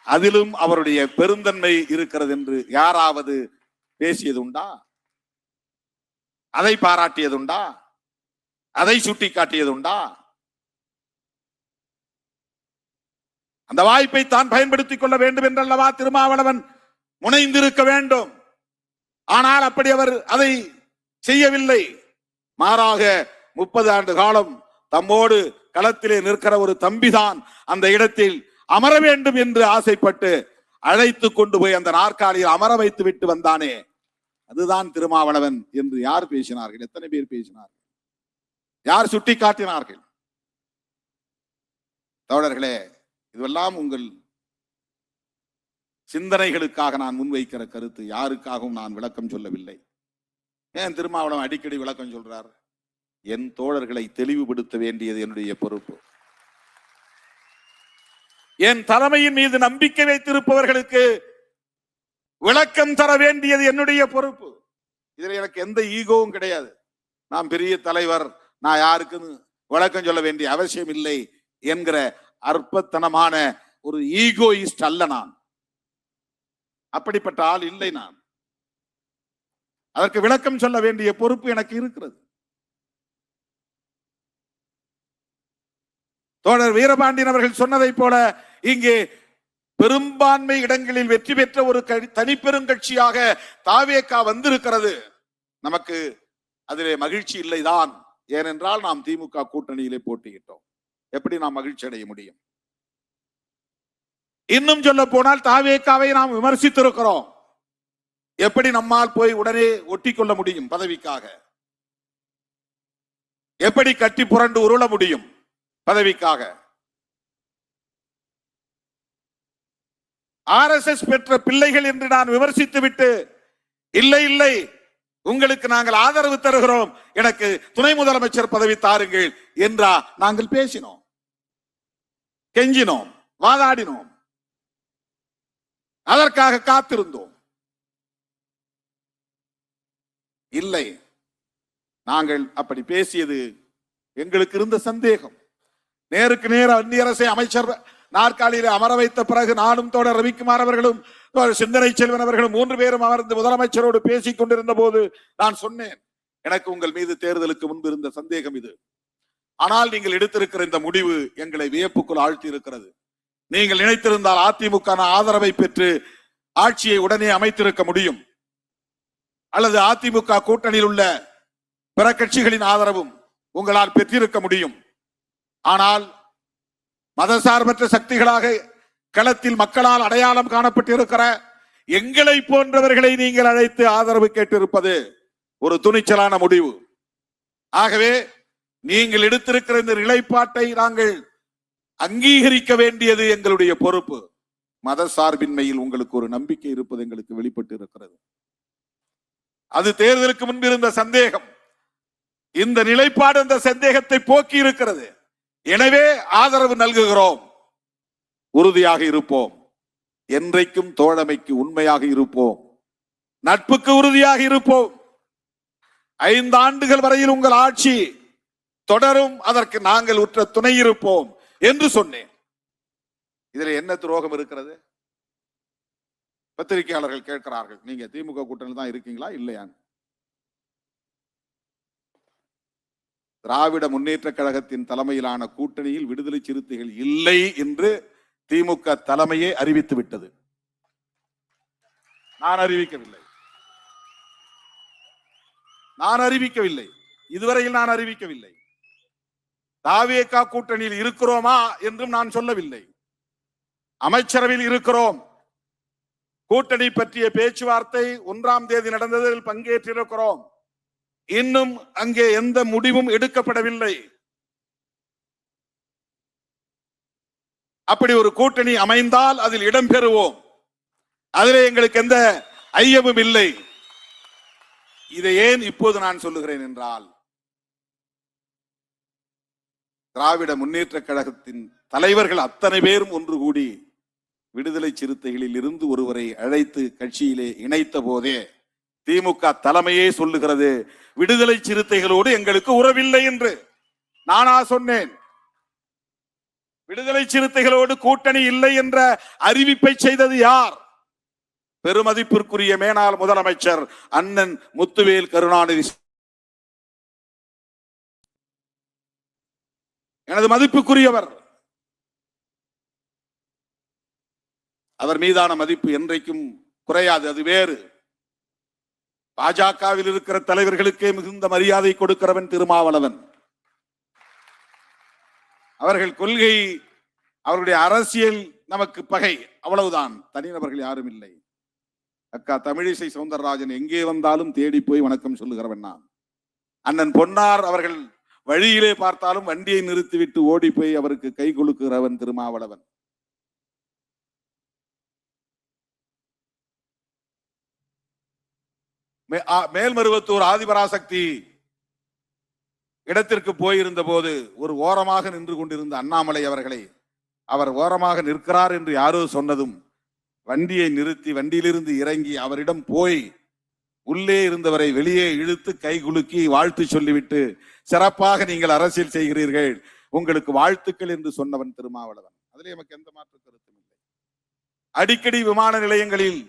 அதிலும் அவருடைய பெருந்தன்மை இருக்கிறது என்று யாராவது பேசியதுண்டா? அதை பாராட்டியதுண்டா? அதை சுட்டி காட்டியதுண்டா? அந்த வாய்ப்பை தான் பயன்படுத்திக் கொள்ள வேண்டும் என்றல்லவா திருமாவளவன் முனைந்திருக்க வேண்டும். ஆனால் அப்படி அவர் அதை செய்யவில்லை. மாறாக 30 ஆண்டு காலம் தம்மோடு களத்திலே நிற்கிற ஒரு தம்பிதான் அந்த இடத்தில் அமர வேண்டும் என்று ஆசைப்பட்டு அழைத்து கொண்டு போய் அந்த நாற்காலியில் அமர வைத்து விட்டு வந்தானே, அதுதான் திருமாவளவன் என்று யார் பேசினார்கள்? எத்தனை பேர் பேசினார்கள்? யார் சுட்டி காட்டினார்கள்? தோழர்களே, இதுவெல்லாம் உங்கள் சிந்தனைகளுக்காக நான் முன்வைக்கிற கருத்து. யாருக்காகவும் நான் விளக்கம் சொல்லவில்லை. ஏன் திருமாவளவன் அடிக்கடி விளக்கம் சொல்றார்? என் தோழர்களை தெளிவுபடுத்த வேண்டியது என்னுடைய பொறுப்பு. என் தலைமையின் மீது நம்பிக்கை வைத்திருப்பவர்களுக்கு விளக்கம் தர வேண்டியது என்னுடைய பொறுப்பு. இதுல எனக்கு எந்த ஈகோவும் கிடையாது. நான் பெரிய தலைவர், நான் யாருக்குன்னு விளக்கம் சொல்ல வேண்டிய அவசியம் இல்லை என்கிற அற்பத்தனமான ஒரு ஈகோயிஸ்ட் அல்ல நான். அப்படிப்பட்ட ஆள் இல்லை நான். அதற்கு விளக்கம் சொல்ல வேண்டிய பொறுப்பு எனக்கு இருக்கிறது. தோழர் வீரபாண்டியன் அவர்கள் சொன்னதை போல இங்கே பெரும்பான்மை இடங்களில் வெற்றி பெற்ற ஒரு தனிப்பெருங்கட்சியாக தாவேகா வந்திருக்கிறது. நமக்கு அதிலே மகிழ்ச்சி இல்லைதான். ஏனென்றால் நாம் திமுக கூட்டணியிலே போட்டியிட்டோம். எப்படி நாம் மகிழ்ச்சி அடைய முடியும்? இன்னும் சொல்ல போனால் தாவேகாவை நாம் விமர்சித்திருக்கிறோம். எப்படி நம்மால் போய் உடனே ஒட்டி கொள்ள முடியும்? பதவிக்காக எப்படி கட்டி புரண்டு உருள முடியும்? பதவிக்காக. RSS பெற்ற பிள்ளைகள் என்று நான் விமர்சித்து விட்டு, இல்லை இல்லை உங்களுக்கு நாங்கள் ஆதரவு தருகிறோம், எனக்கு துணை முதலமைச்சர் பதவி தாருங்கள் என்றா நாங்கள் பேசினோம், கெஞ்சினோம், வாதாடினோம், அதற்காக காத்திருந்தோம். இல்லை, நாங்கள் அப்படி பேசியது எங்களுக்கு இருந்த சந்தேகம். நேருக்கு நேர் அந்நிய அரசை அமைச்சர் நாற்காலியில் அமர வைத்த பிறகு நானும் தோழர் ரவிக்குமார் அவர்களும் சிந்தனை செல்வன் அவர்களும் 3 பேரும் அமர்ந்து முதலமைச்சரோடு பேசிக் கொண்டிருந்த போது நான் சொன்னேன், எனக்கு உங்கள் மீது தேர்தலுக்கு முன்பு இருந்த சந்தேகம் இது. ஆனால் நீங்கள் எடுத்திருக்கிற இந்த முடிவு எங்களை வியப்புக்குள் ஆழ்த்தி இருக்கிறது. நீங்கள் நினைத்திருந்தால் அதிமுக ஆதரவை பெற்று ஆட்சியை உடனே அமைத்திருக்க முடியும், அல்லது அதிமுக கூட்டணியில் உள்ள பிற கட்சிகளின் ஆதரவும் உங்களால் பெற்றிருக்க முடியும். ஆனால் மதசார்பற்ற சக்திகளாக களத்தில் மக்களால் அடையாளம் காணப்பட்டிருக்கிற எங்களை போன்றவர்களை நீங்கள் அழைத்து ஆதரவு கேட்டிருப்பது ஒரு துணிச்சலான முடிவு. ஆகவே நீங்கள் எடுத்திருக்கிற இந்த நிலைப்பாட்டை நாங்கள் அங்கீகரிக்க வேண்டியது எங்களுடைய பொறுப்பு. மத சார்பின்மையில் உங்களுக்கு ஒரு நம்பிக்கை இருப்பது எங்களுக்கு வெளிப்பட்டு இருக்கிறது. அது தேர்தலுக்கு முன்பு இருந்த சந்தேகம். இந்த நிலைப்பாடு அந்த சந்தேகத்தை போக்கி இருக்கிறது. எனவே ஆதரவு நல்குகிறோம், உறுதியாக இருப்போம், என்றைக்கும் தோழமைக்கு உண்மையாக இருப்போம், நட்புக்கு உறுதியாக இருப்போம். 5 ஆண்டுகள் வரையில் உங்கள் ஆட்சி தொடரும், அதற்கு நாங்கள் உற்ற துணை இருப்போம் என்று சொன்னேன். இதில் என்ன துரோகம் இருக்கிறது? பத்திரிகையாளர்கள் கேட்கிறார்கள், நீங்க திமுக கூட்டணியில் தான் இருக்கீங்களா இல்லையா? திராவிட முன்னேற்ற கழகத்தின் தலைமையிலான கூட்டணியில் விடுதலை சிறுத்தைகள் இல்லை என்று திமுக தலைமையே அறிவித்து விட்டது. நான் அறிவிக்கவில்லை, இதுவரையில் நான் அறிவிக்கவில்லை. தாவேகா கூட்டணியில் இருக்கிறோமா என்றும் நான் சொல்லவில்லை. அமைச்சரவையில் இருக்கிறோம், கூட்டணி பற்றிய பேச்சுவார்த்தை 1ஆம் தேதி நடந்ததில் பங்கேற்றிருக்கிறோம். இன்னும் அங்கே எந்த முடிவும் எடுக்கப்படவில்லை. அப்படி ஒரு கூட்டணி அமைந்தால் அதில் இடம்பெறுவோம். அதிலே எங்களுக்கு எந்த ஐயமும் இல்லை. இதை ஏன் இப்போது நான் சொல்லுகிறேன் என்றால், திராவிட முன்னேற்ற கழகத்தின் தலைவர்கள் அத்தனை பேரும் ஒன்று கூடி விடுதலை சிறுத்தைகளில் இருந்து ஒருவரை அழைத்து கட்சியிலே இணைத்த போதே திமுக தலைமையே சொல்லுகிறது, விடுதலை சிறுத்தைகளோடு எங்களுக்கு உறவில்லை என்று. நானா சொன்னேன்? விடுதலை சிறுத்தைகளோடு கூட்டணி இல்லை என்ற அறிவிப்பை செய்தது யார்? பெருமதிப்பிற்குரிய மேனாள் முதலமைச்சர் அண்ணன் முத்துவேல் கருணாநிதி. எனது மதிப்புக்குரியவர். அவர் மீதான மதிப்பு என்றைக்கும் குறையாது, அது வேறு. பாஜகவில் இருக்கிற தலைவர்களுக்கே மிகுந்த மரியாதை கொடுக்கிறவன் திருமாவளவன். அவர்கள் கொள்கை, அவருடைய அரசியல் நமக்கு பகை, அவ்வளவுதான். தனிநபர்கள் யாரும் இல்லை. அக்கா தமிழிசை சவுந்தரராஜன் எங்கே வந்தாலும் தேடி போய் வணக்கம் சொல்லுகிறவன் நான். அண்ணன் பொன்னார் அவர்கள் வழியிலே பார்த்தாலும் வண்டியை நிறுத்திவிட்டு ஓடி போய் அவருக்கு கை கொடுக்கிறவன் திருமாவளவன். மேல்மருவத்தூர் ஆதிபராசக்தி இடத்திற்கு போயிருந்த போது ஒரு ஓரமாக நின்று கொண்டிருந்த அண்ணாமலை அவர்களை அவர் ஓரமாக நிற்கிறார் என்று யாரோ சொன்னதும் வண்டியை நிறுத்தி வண்டியிலிருந்து இறங்கி அவரிடம் போய் உள்ளே இருந்தவரை வெளியே இழுத்து கை குலுக்கி வாழ்த்து சொல்லிவிட்டு, சிறப்பாக நீங்கள் அரசியல் செய்கிறீர்கள், உங்களுக்கு வாழ்த்துக்கள் என்று சொன்னவன் திருமாவளவன். அதில் நமக்கு எந்த மாற்று கருத்தும் இல்லை. அடிக்கடி விமான நிலையங்களில்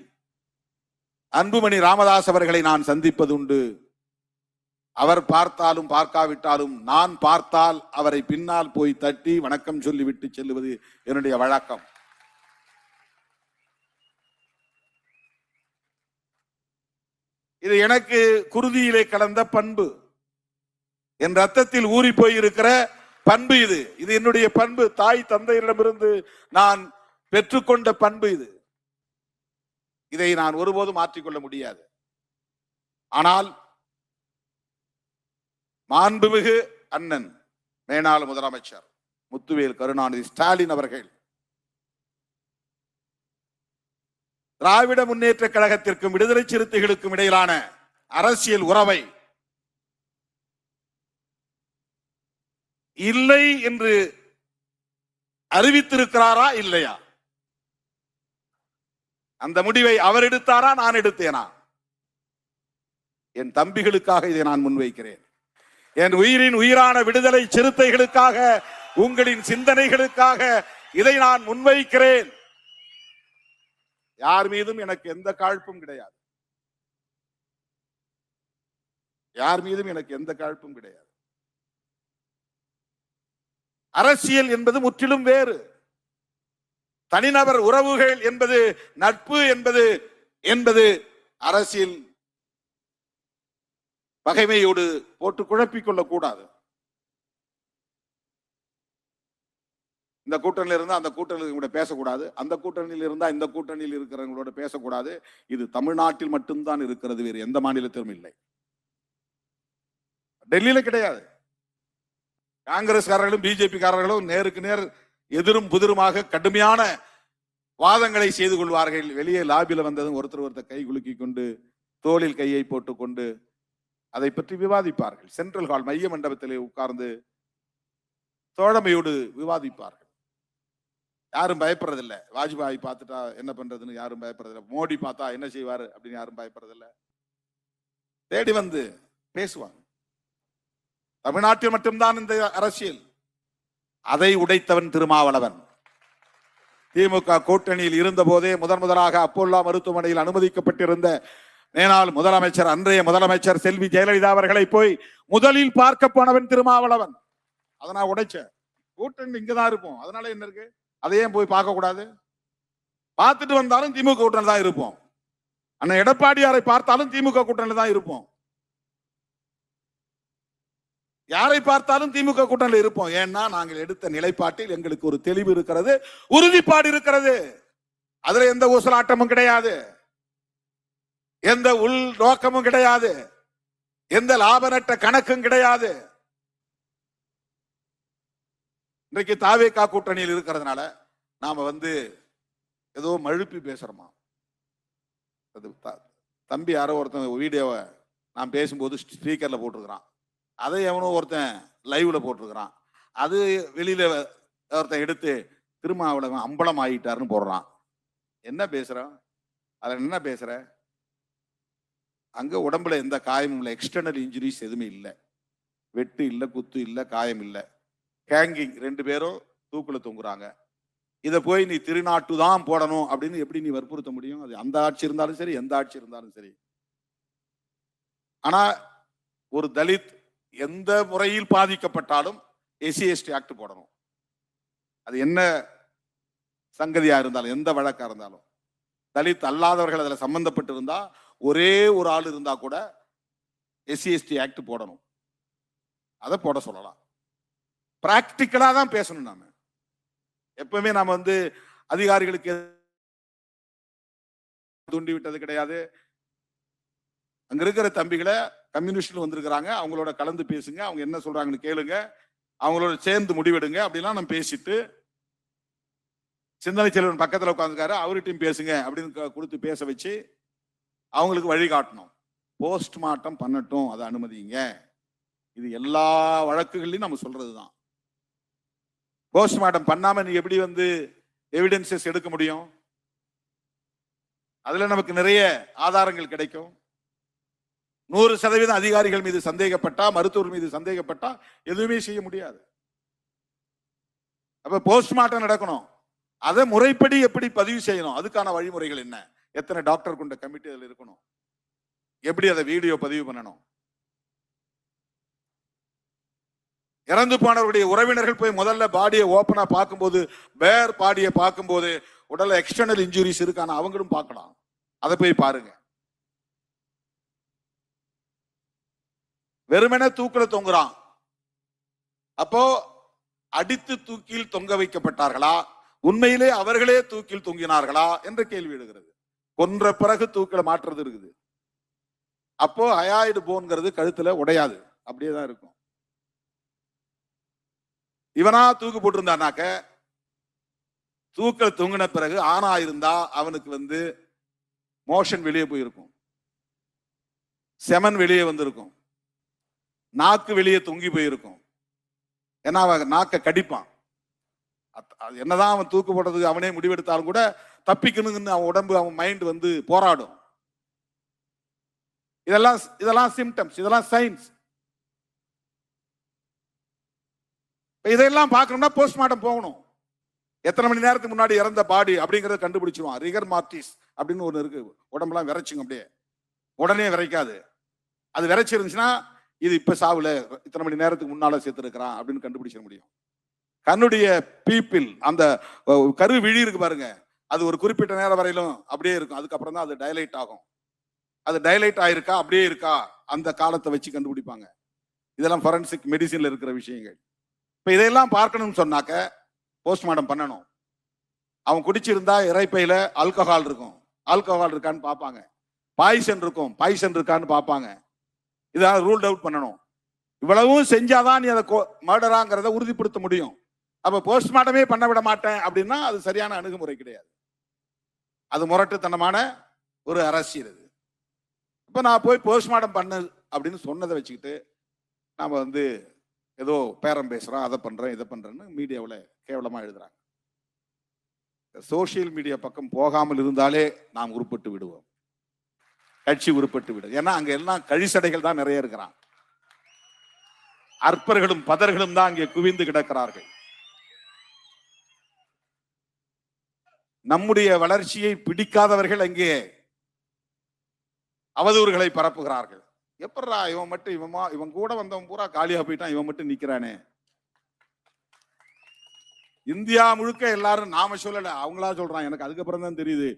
அன்புமணி ராமதாஸ் அவர்களை நான் சந்திப்பது உண்டு. அவர் பார்த்தாலும் பார்க்காவிட்டாலும் நான் பார்த்தால் அவரை பின்னால் போய் தட்டி வணக்கம் சொல்லிவிட்டு செல்லுவது என்னுடைய வழக்கம். இது எனக்கு குருதியிலே கலந்த பண்பு, என் ரத்தத்தில் ஊறி போயிருக்கிற பண்பு. இது என்னுடைய பண்பு. தாய் தந்தையரிடமிருந்து நான் பெற்றுக்கொண்ட பண்பு இது. இதை நான் ஒருபோதும் மாற்றிக்கொள்ள முடியாது. ஆனால் மாண்புமிகு அண்ணன் மேனாள் முதலமைச்சர் முத்துவேல் கருணாநிதி ஸ்டாலின் அவர்கள் திராவிட முன்னேற்ற கழகத்திற்கும் விடுதலை சிறுத்தைகளுக்கும் இடையிலான அரசியல் உறவை இல்லை என்று அறிவித்திருக்கிறாரா இல்லையா? அந்த முடிவை அவர் எடுத்தாரா, நான் எடுத்தேனா? என் தம்பிகளுக்காக இதை நான் முன்வைக்கிறேன். என் உயிரின் உயிரான விடுதலை சிறுத்தைகளுக்காக, உங்களின் சிந்தனைகளுக்காக இதை நான் முன்வைக்கிறேன். யார் மீதும் எனக்கு எந்த காழ்ப்பும் கிடையாது. யார் மீதும் எனக்கு எந்த காழ்ப்பும் கிடையாது. அரசியல் என்பது முற்றிலும் வேறு. தனிநபர் உறவுகள் என்பது, நட்பு என்பது அரசியல் பகைமையோடு போட்டு குழப்பிக் கொள்ளக் கூடாது. இந்த கூட்டணியில் இருந்தா அந்த கூட்டணியில் பேசக்கூடாது, அந்த கூட்டணியில் இருந்தா இந்த கூட்டணியில் இருக்கிறவங்களோட பேசக்கூடாது. இது தமிழ்நாட்டில் மட்டும்தான் இருக்கிறது, வேறு எந்த மாநிலத்திலும் இல்லை. டெல்லியில கிடையாது. காங்கிரஸ்காரர்களும் பிஜேபி காரர்களும் நேருக்கு நேர் எதிரும் புதிருமாக கடுமையான வாதங்களை செய்து கொள்வார்கள். வெளியே லாபில வந்ததும் ஒருத்தர் கை குலுக்கி கொண்டு தோளில் கையை போட்டுக்கொண்டு அதை பற்றி விவாதிப்பார்கள். சென்ட்ரல் ஹால் மைய மண்டபத்திலே உட்கார்ந்து தோழமையோடு விவாதிப்பார்கள். யாரும் பயப்படுறதில்லை. வாஜ்பாய் பார்த்துட்டா என்ன பண்றதுன்னு யாரும் பயப்படுறதில்லை. மோடி பார்த்தா என்ன செய்வாரு அப்படின்னு யாரும் பயப்படுறதில்லை. தேடி வந்து பேசுவாங்க. தமிழ்நாட்டில் மட்டும்தான் இந்த அரசியல். அதை உடைத்தவன் திருமாவளவன். திமுக கூட்டணியில் இருந்த போதே முதலாக அப்போல்லோ மருத்துவமனையில் அனுமதிக்கப்பட்டிருந்த மேனாள் முதலமைச்சர், அன்றைய முதலமைச்சர் செல்வி ஜெயலலிதா அவர்களை போய் முதலில் பார்க்க போனவன் திருமாவளவன். அதை நான் உடைச்சேன். கூட்டணி இங்கதான் இருப்போம், அதனால என்ன இருக்கு, அதையே போய் பார்க்க கூடாது. பார்த்துட்டு வந்தாலும் திமுக கூட்டணி தான் இருப்போம். அண்ணன் எடப்பாடியாரை பார்த்தாலும் திமுக கூட்டணி தான் இருப்போம். யாரை பார்த்தாலும் திமுக கூட்டணியில் இருப்போம். ஏன்னா நாங்கள் எடுத்த நிலைப்பாட்டில் எங்களுக்கு ஒரு தெளிவு இருக்கிறது, உறுதிப்பாடு இருக்கிறது. அதுல எந்த ஊசலாட்டமும் கிடையாது. எந்த உள் நோக்கமும் கிடையாது, எந்த லாப நட்ட கணக்கும் கிடையாது. இன்றைக்கு தாவேகா கூட்டணியில் இருக்கிறதுனால நாம ஏதோ மழுப்பி பேசுறோமா. தம்பி யாரோ ஒருத்தன் வீடியோவை நான் பேசும்போது ஸ்பீக்கர்ல போட்டிருக்கிறான், அதை எவனோ ஒருத்தன் லைவ்ல போட்டிருக்கிறான், அது வெளியில ஒருத்தன் எடுத்து திருமாவளவன் அம்பலம் ஆகிட்டாருன்னு போடுறான். என்ன பேசுறான்? அதுல என்ன பேசுற? அங்க உடம்புல எந்த காயமும் இல்லை, எக்ஸ்டர்னல் இன்ஜுரிஸ் எதுவுமே இல்லை, வெட்டு இல்லை, குத்து இல்லை, காயம் இல்லை. ஹேங்கிங், 2 பேரும் தூக்குல தொங்குறாங்க. இதை போய் நீ திருநாட்டு தான் போடணும் அப்படின்னு எப்படி நீ வற்புறுத்த முடியும்? அது அந்த ஆட்சி இருந்தாலும் சரி, எந்த ஆட்சி இருந்தாலும் சரி. ஆனா ஒரு தலித் எந்த முறையில் பாதிக்கப்பட்டாலும் SC/ST ஆக்ட் போடணும். அது என்ன சங்கதியா இருந்தாலும், எந்த வழக்கா இருந்தாலும். தலித் அல்லாதவர்கள் அதுல சம்பந்தப்பட்டு இருந்தா, ஒரே ஒரு ஆள் இருந்தா கூட SC/ST ஆக்ட் போடணும். அதை போட சொல்லலாம். பிராக்டிக்கலா தான் பேசணும். நாம எப்பவுமே நாம அதிகாரிகளுக்கு தூண்டி விட்டது கிடையாது. அங்க இருக்கிற தம்பிகளை கம்யூனிஸ்ட்ல வந்திருக்கிறாங்க, அவங்களோட கலந்து பேசுங்க, அவங்க என்ன சொல்றாங்கன்னு கேளுங்க, அவங்களோட சேர்ந்து முடிவெடுங்க அப்படிலாம் நம்ம பேசிட்டு, சிந்தனை செல்வன் பக்கத்துல உட்காந்துருக்காரு, அவர்கிட்டையும் பேசுங்க அப்படின்னு கொடுத்து பேச வச்சு அவங்களுக்கு வழிகாட்டணும். போஸ்ட்மார்ட்டம் பண்ணட்டும், அதை அனுமதிங்க. இது எல்லா வழக்குகள்லையும் நம்ம சொல்றதுதான். போஸ்ட்மார்ட்டம் பண்ணாம நீ எப்படி எவிடன்சஸ் எடுக்க முடியும்? அதுல நமக்கு நிறைய ஆதாரங்கள் கிடைக்கும். 100% அதிகாரிகள் மீது சந்தேகப்பட்டா, மருத்துவர் மீது சந்தேகப்பட்டா எதுவுமே செய்ய முடியாது. அப்ப போஸ்ட்மார்ட்டம் நடக்கணும். அதை முறைப்படி எப்படி பதிவு செய்யணும், அதுக்கான வழிமுறைகள் என்ன, எத்தனை டாக்டர் கொண்ட கமிட்டி அதில் இருக்கணும், எப்படி அதை வீடியோ பதிவு பண்ணணும். இறந்து போனவருடைய உறவினர்கள் போய் முதல்ல பாடியை ஓப்பனா பார்க்கும்போது, பேர் பாடியை பார்க்கும்போது உடல்ல எக்ஸ்டர்னல் இன்ஜுரிஸ் இருக்கான அவங்களும் பார்க்கலாம். அதை போய் பாருங்க. வெறுமனே தூக்கில தொங்குறான், அப்போ அடித்து தூக்கில் தொங்க வைக்கப்பட்டார்களா, உண்மையிலே அவர்களே தூக்கில் தொங்கினார்களா என்ற கேள்வி எழுகிறது. கொன்ற பிறகு தூக்கில மாற்றுறது இருக்குது. அப்போ ஹயாய்டு போன்கிறது கழுத்துல உடையாது, அப்படியேதான் இருக்கும். இவனா தூக்கு போட்டிருந்தானாக்க, தூக்கல் தொங்கின பிறகு ஆணா இருந்தா அவனுக்கு மோஷன் வெளியே போயிருக்கும், செமன் வெளியே வந்திருக்கும், நாக்கு வெளியே தொங்கி போயிருக்கும். ஏன்னா அவன் நாக்க கடிப்பான். என்னதான் அவன் தூக்கு போட்டதுக்கு அவனே முடிவெடுத்தாலும் கூட தப்பிக்கணுங்கன்னு அவன் உடம்பு, அவன் மைண்ட் போராடும். இதெல்லாம் சிம்டம்ஸ், இதெல்லாம் சைன்ஸ். இதெல்லாம் பார்க்கணும்னா போஸ்ட்மார்ட்டம் போகணும். எத்தனை மணி நேரத்துக்கு முன்னாடி இறந்த பாடி அப்படிங்கறத கண்டுபிடிச்சிருவான். ரிகர் மார்டிஸ் அப்படின்னு ஒண்ணு இருக்கு, உடம்பெல்லாம் விரைச்சுங்க, அப்படியே உடனே விரைக்காது. அது விரைச்சிருந்துச்சுன்னா இது இப்ப சாவுல இத்தனை மணி நேரத்துக்கு முன்னால சேர்த்திருக்கிறான் அப்படின்னு கண்டுபிடிச்சிட முடியும். கண்ணுடைய பீப்பிள், அந்த கரு விழி இருக்கு பாருங்க, அது ஒரு குறிப்பிட்ட நேரம் வரையிலும் அப்படியே இருக்கும். அதுக்கப்புறம் தான் அது டைலைட் ஆகும். அது டைலைட் ஆயிருக்கா, அப்படியே இருக்கா, அந்த காலத்தை வச்சு கண்டுபிடிப்பாங்க. இதெல்லாம் ஃபாரன்சிக் மெடிசின்ல இருக்கிற விஷயங்கள். இப்ப இதையெல்லாம் பார்க்கணும்னு சொன்னாக்க போஸ்ட்மார்ட்டம் பண்ணணும். அவன் குடிச்சிருந்தா இறைப்பையில ஆல்கஹால் இருக்கும், ஆல்கஹால் இருக்கான்னு பார்ப்பாங்க. பாய்சன் இருக்கும், பாய்சன் இருக்கான்னு பார்ப்பாங்க. இதை ரூல் அவுட் பண்ணணும். இவ்வளவும் செஞ்சாதான் நீ அதை மர்டராங்கிறத உறுதிப்படுத்த முடியும். அப்ப போஸ்ட்மார்ட்டமே பண்ண விட மாட்டேன் அப்படின்னா அது சரியான அணுகுமுறை கிடையாது. அது முரட்டுத்தனமான ஒரு அரசியல். இது இப்ப நான் போய் போஸ்ட்மார்ட்டம் பண்ணு அப்படின்னு சொன்னதை வச்சுக்கிட்டு நாம ஏதோ பேரம் பேசுறோம், அதை பண்றேன், இதை பண்றேன்னு மீடியாவில் கேவலமா எழுதுறாங்க. சோசியல் மீடியா பக்கம் போகாமல் இருந்தாலே நாம் உருப்பட்டு விடுவோம், கட்சி உருப்பட்டு விடும். ஏன்னா அங்க எல்லாம் கழிசடைகள் தான் நிறைய இருக்கிறான். அற்பர்களும் பதர்களும் தான் அங்கே குவிந்து கிடக்கிறார்கள். நம்முடைய வளர்ச்சியை பிடிக்காதவர்கள் அங்கே அவதூறுகளை பரப்புகிறார்கள். எப்படா இவன் மட்டும் இவன் கூட வந்தவன் பூரா காலியா போயிட்டான், இவன் மட்டும் நிக்கிறானே. இந்தியா முழுக்க எல்லாரும் நாம சொல்லல, அவங்களா சொல்றான். எனக்கு அதுக்கப்புறம் தான் தெரியுது,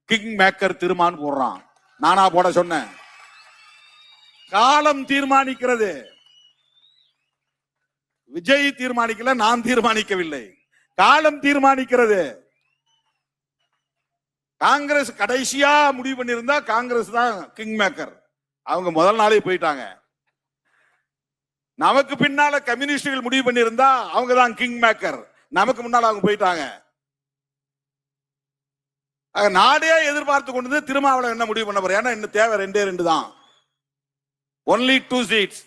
கிங் மேக்கர் திருமான்னு போடுறான். நானா போட சொன்னேன்? காலம் தீர்மானிக்கிறது. விஜய் தீர்மானிக்கல, நான் தீர்மானிக்கவில்லை, காலம் தீர்மானிக்கிறது. காங்கிரஸ் கடைசியா முடிவு பண்ணியிருந்தா காங்கிரஸ் தான் கிங் மேக்கர். அவங்க முதல் நாளே போயிட்டாங்க. நமக்கு பின்னால கம்யூனிஸ்டுகள் முடிவு பண்ணியிருந்தா அவங்க தான் கிங் மேக்கர். நமக்கு முன்னால அவங்க போயிட்டாங்க. நாடே எதிர்பார்த்து கொண்டு திருமாவளவன் என்ன முடிவு பண்ண போற? ஏன்னா இன்னும் தேவை 2 தான். Only 2 seats.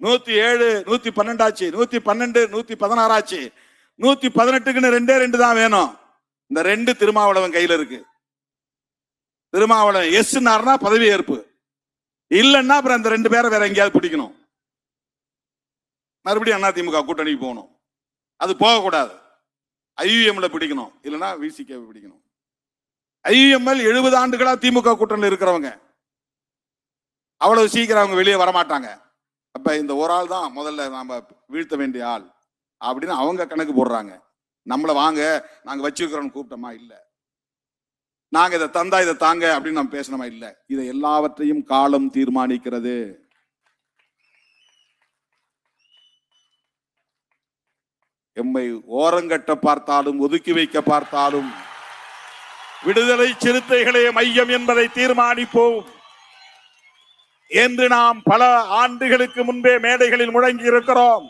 107 112 ஆச்சு, 112 116 ஆச்சு, 118க்குன்னு 2 தான் வேணும். இந்த 2 திருமாவளவன் கையில இருக்கு. திருமாவளவன் எஸ்னார்னா பதவி ஏற்பு, இல்லைன்னா அப்புறம் அந்த 2 பேரை வேற எங்கேயாவது பிடிக்கணும். மறுபடியும் அதிமுக கூட்டணிக்கு போகணும். அது போகக்கூடாது. ஐயுஎம்ல பிடிக்கணும், இல்லைன்னா விசிகே பிடிக்கணும். ஐயுஎம்எல் 70 ஆண்டுகளா திமுக கூட்டணியில் இருக்கிறவங்க. அவ்வளவு சீக்கிரம் அவங்க வெளியே வரமாட்டாங்க. அப்ப இந்த ஒரு ஆள் தான் முதல்ல நாம வீழ்த்த வேண்டிய ஆள் அப்படின்னு அவங்க கணக்கு போடுறாங்க. நம்மள வாங்க நாங்க வச்சிருக்கிறோம் கூப்பிட்டோமா? இல்ல. நாங்க இதை தந்தா இதை தாங்க அப்படின்னு நம்ம பேசணுமா? இல்ல. இதை எல்லாவற்றையும் காலம் தீர்மானிக்கிறது. எம்மை ஓரங்கட்ட பார்த்தாலும் ஒதுக்கி வைக்க பார்த்தாலும் விடுதலை சிறுத்தைகளே மையம் என்பதை தீர்மானிப்போம் என்று நாம் பல ஆண்டுகளுக்கு முன்பே மேடைகளில் முழங்கி இருக்கிறோம்.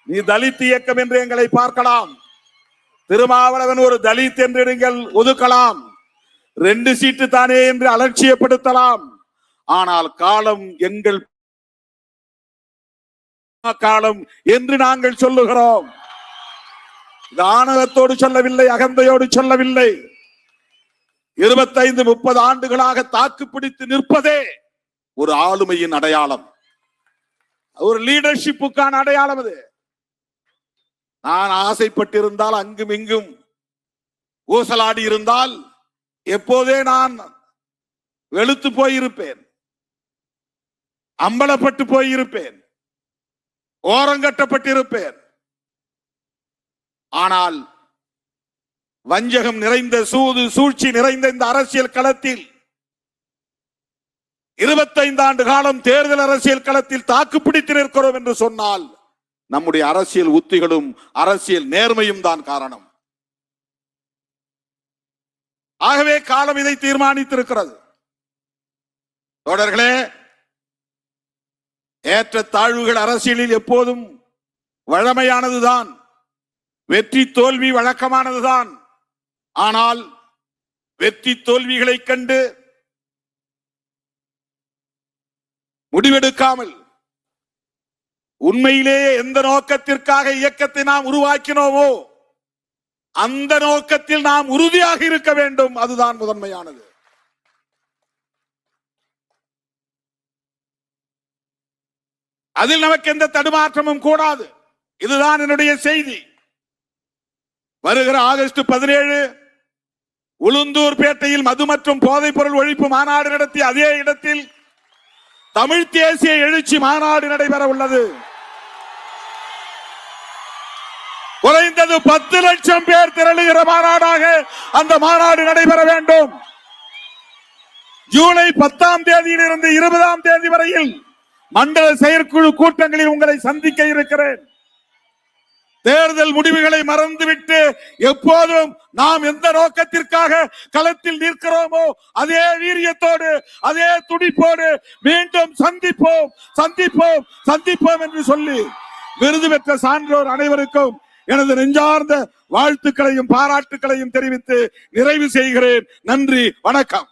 நீ தலித் இயக்கம் என்று எங்களை பார்க்கலாம், திருமாவளவன் ஒரு தலித் என்று நீங்கள் ஒதுக்கலாம், 2 சீட்டு தானே என்று அலட்சியப்படுத்தலாம். ஆனால் காலம் எங்கள் காலம் என்று நாங்கள் சொல்லுகிறோம். இது ஆணவத்தோடு சொல்லவில்லை, அகந்தையோடு சொல்லவில்லை. 25-30 ஆண்டுகளாக தாக்கு பிடித்து நிற்பதே ஒரு ஆளுமையின் அடையாளம், ஒரு லீடர்ஷிப்புக்கான அடையாளம். அது நான் ஆசைப்பட்டிருந்தால் அங்கும் இங்கும் ஊசலாடி இருந்தால் எப்போதே நான் வெளுத்து போயிருப்பேன், அம்பலப்பட்டு போயிருப்பேன், ஓரங்கட்டப்பட்டிருப்பேன். ஆனால் வஞ்சகம் நிறைந்த, சூது சூழ்ச்சி நிறைந்த இந்த அரசியல் களத்தில் 25 ஆண்டு காலம் தேர்தல் அரசியல் களத்தில் தாக்கு பிடித்து நிற்கிறோம் என்று சொன்னால் நம்முடைய அரசியல் உத்திகளும் அரசியல் நேர்மையும் தான் காரணம். ஆகவே காலம் இதை தீர்மானித்திருக்கிறது. தோழர்களே, ஏற்ற தாழ்வுகள் அரசியலில் எப்போதும் வழமையானதுதான், வெற்றி தோல்வி வழக்கமானதுதான். ஆனால் வெற்றி தோல்விகளை கண்டு முடிவெடுக்காமல் உண்மையிலேயே எந்த நோக்கத்திற்காக இயக்கத்தை நாம் உருவாக்கினோமோ அந்த நோக்கத்தில் நாம் உறுதியாக இருக்க வேண்டும். அதுதான் முதன்மையானது. அதில் நமக்கு எந்த தடுமாற்றமும் கூடாது. இதுதான் என்னுடைய செய்தி. வருகிற ஆகஸ்ட் 17 உளுந்தூர் பேட்டையில் மது மற்றும் போதைப் பொருள் ஒழிப்பு மாநாடு நடத்தி அதே இடத்தில் தமிழ் தேசிய எழுச்சி மாநாடு நடைபெற உள்ளது. குறைந்தது 10 லட்சம் பேர் திரளுகிற மாநாடாக அந்த மாநாடு நடைபெற வேண்டும். ஜூலை 10ஆம் தேதியிலிருந்து 20ஆம் தேதி வரையில் மண்டல செயற்குழு கூட்டங்களில் உங்களை சந்திக்க இருக்கிறேன். தேர்தல் முடிவுகளை மறந்துவிட்டு எப்போதும் நாம் எந்த நோக்கத்திற்காக களத்தில் நிற்கிறோமோ அதே வீரியத்தோடு, அதே துடிப்போடு மீண்டும் சந்திப்போம் சந்திப்போம் சந்திப்போம் என்று சொல்லி விருது பெற்ற சான்றோர் அனைவருக்கும் எனது நெஞ்சார்ந்த வாழ்த்துக்களையும் பாராட்டுக்களையும் தெரிவித்து நிறைவு செய்கிறேன். நன்றி, வணக்கம்.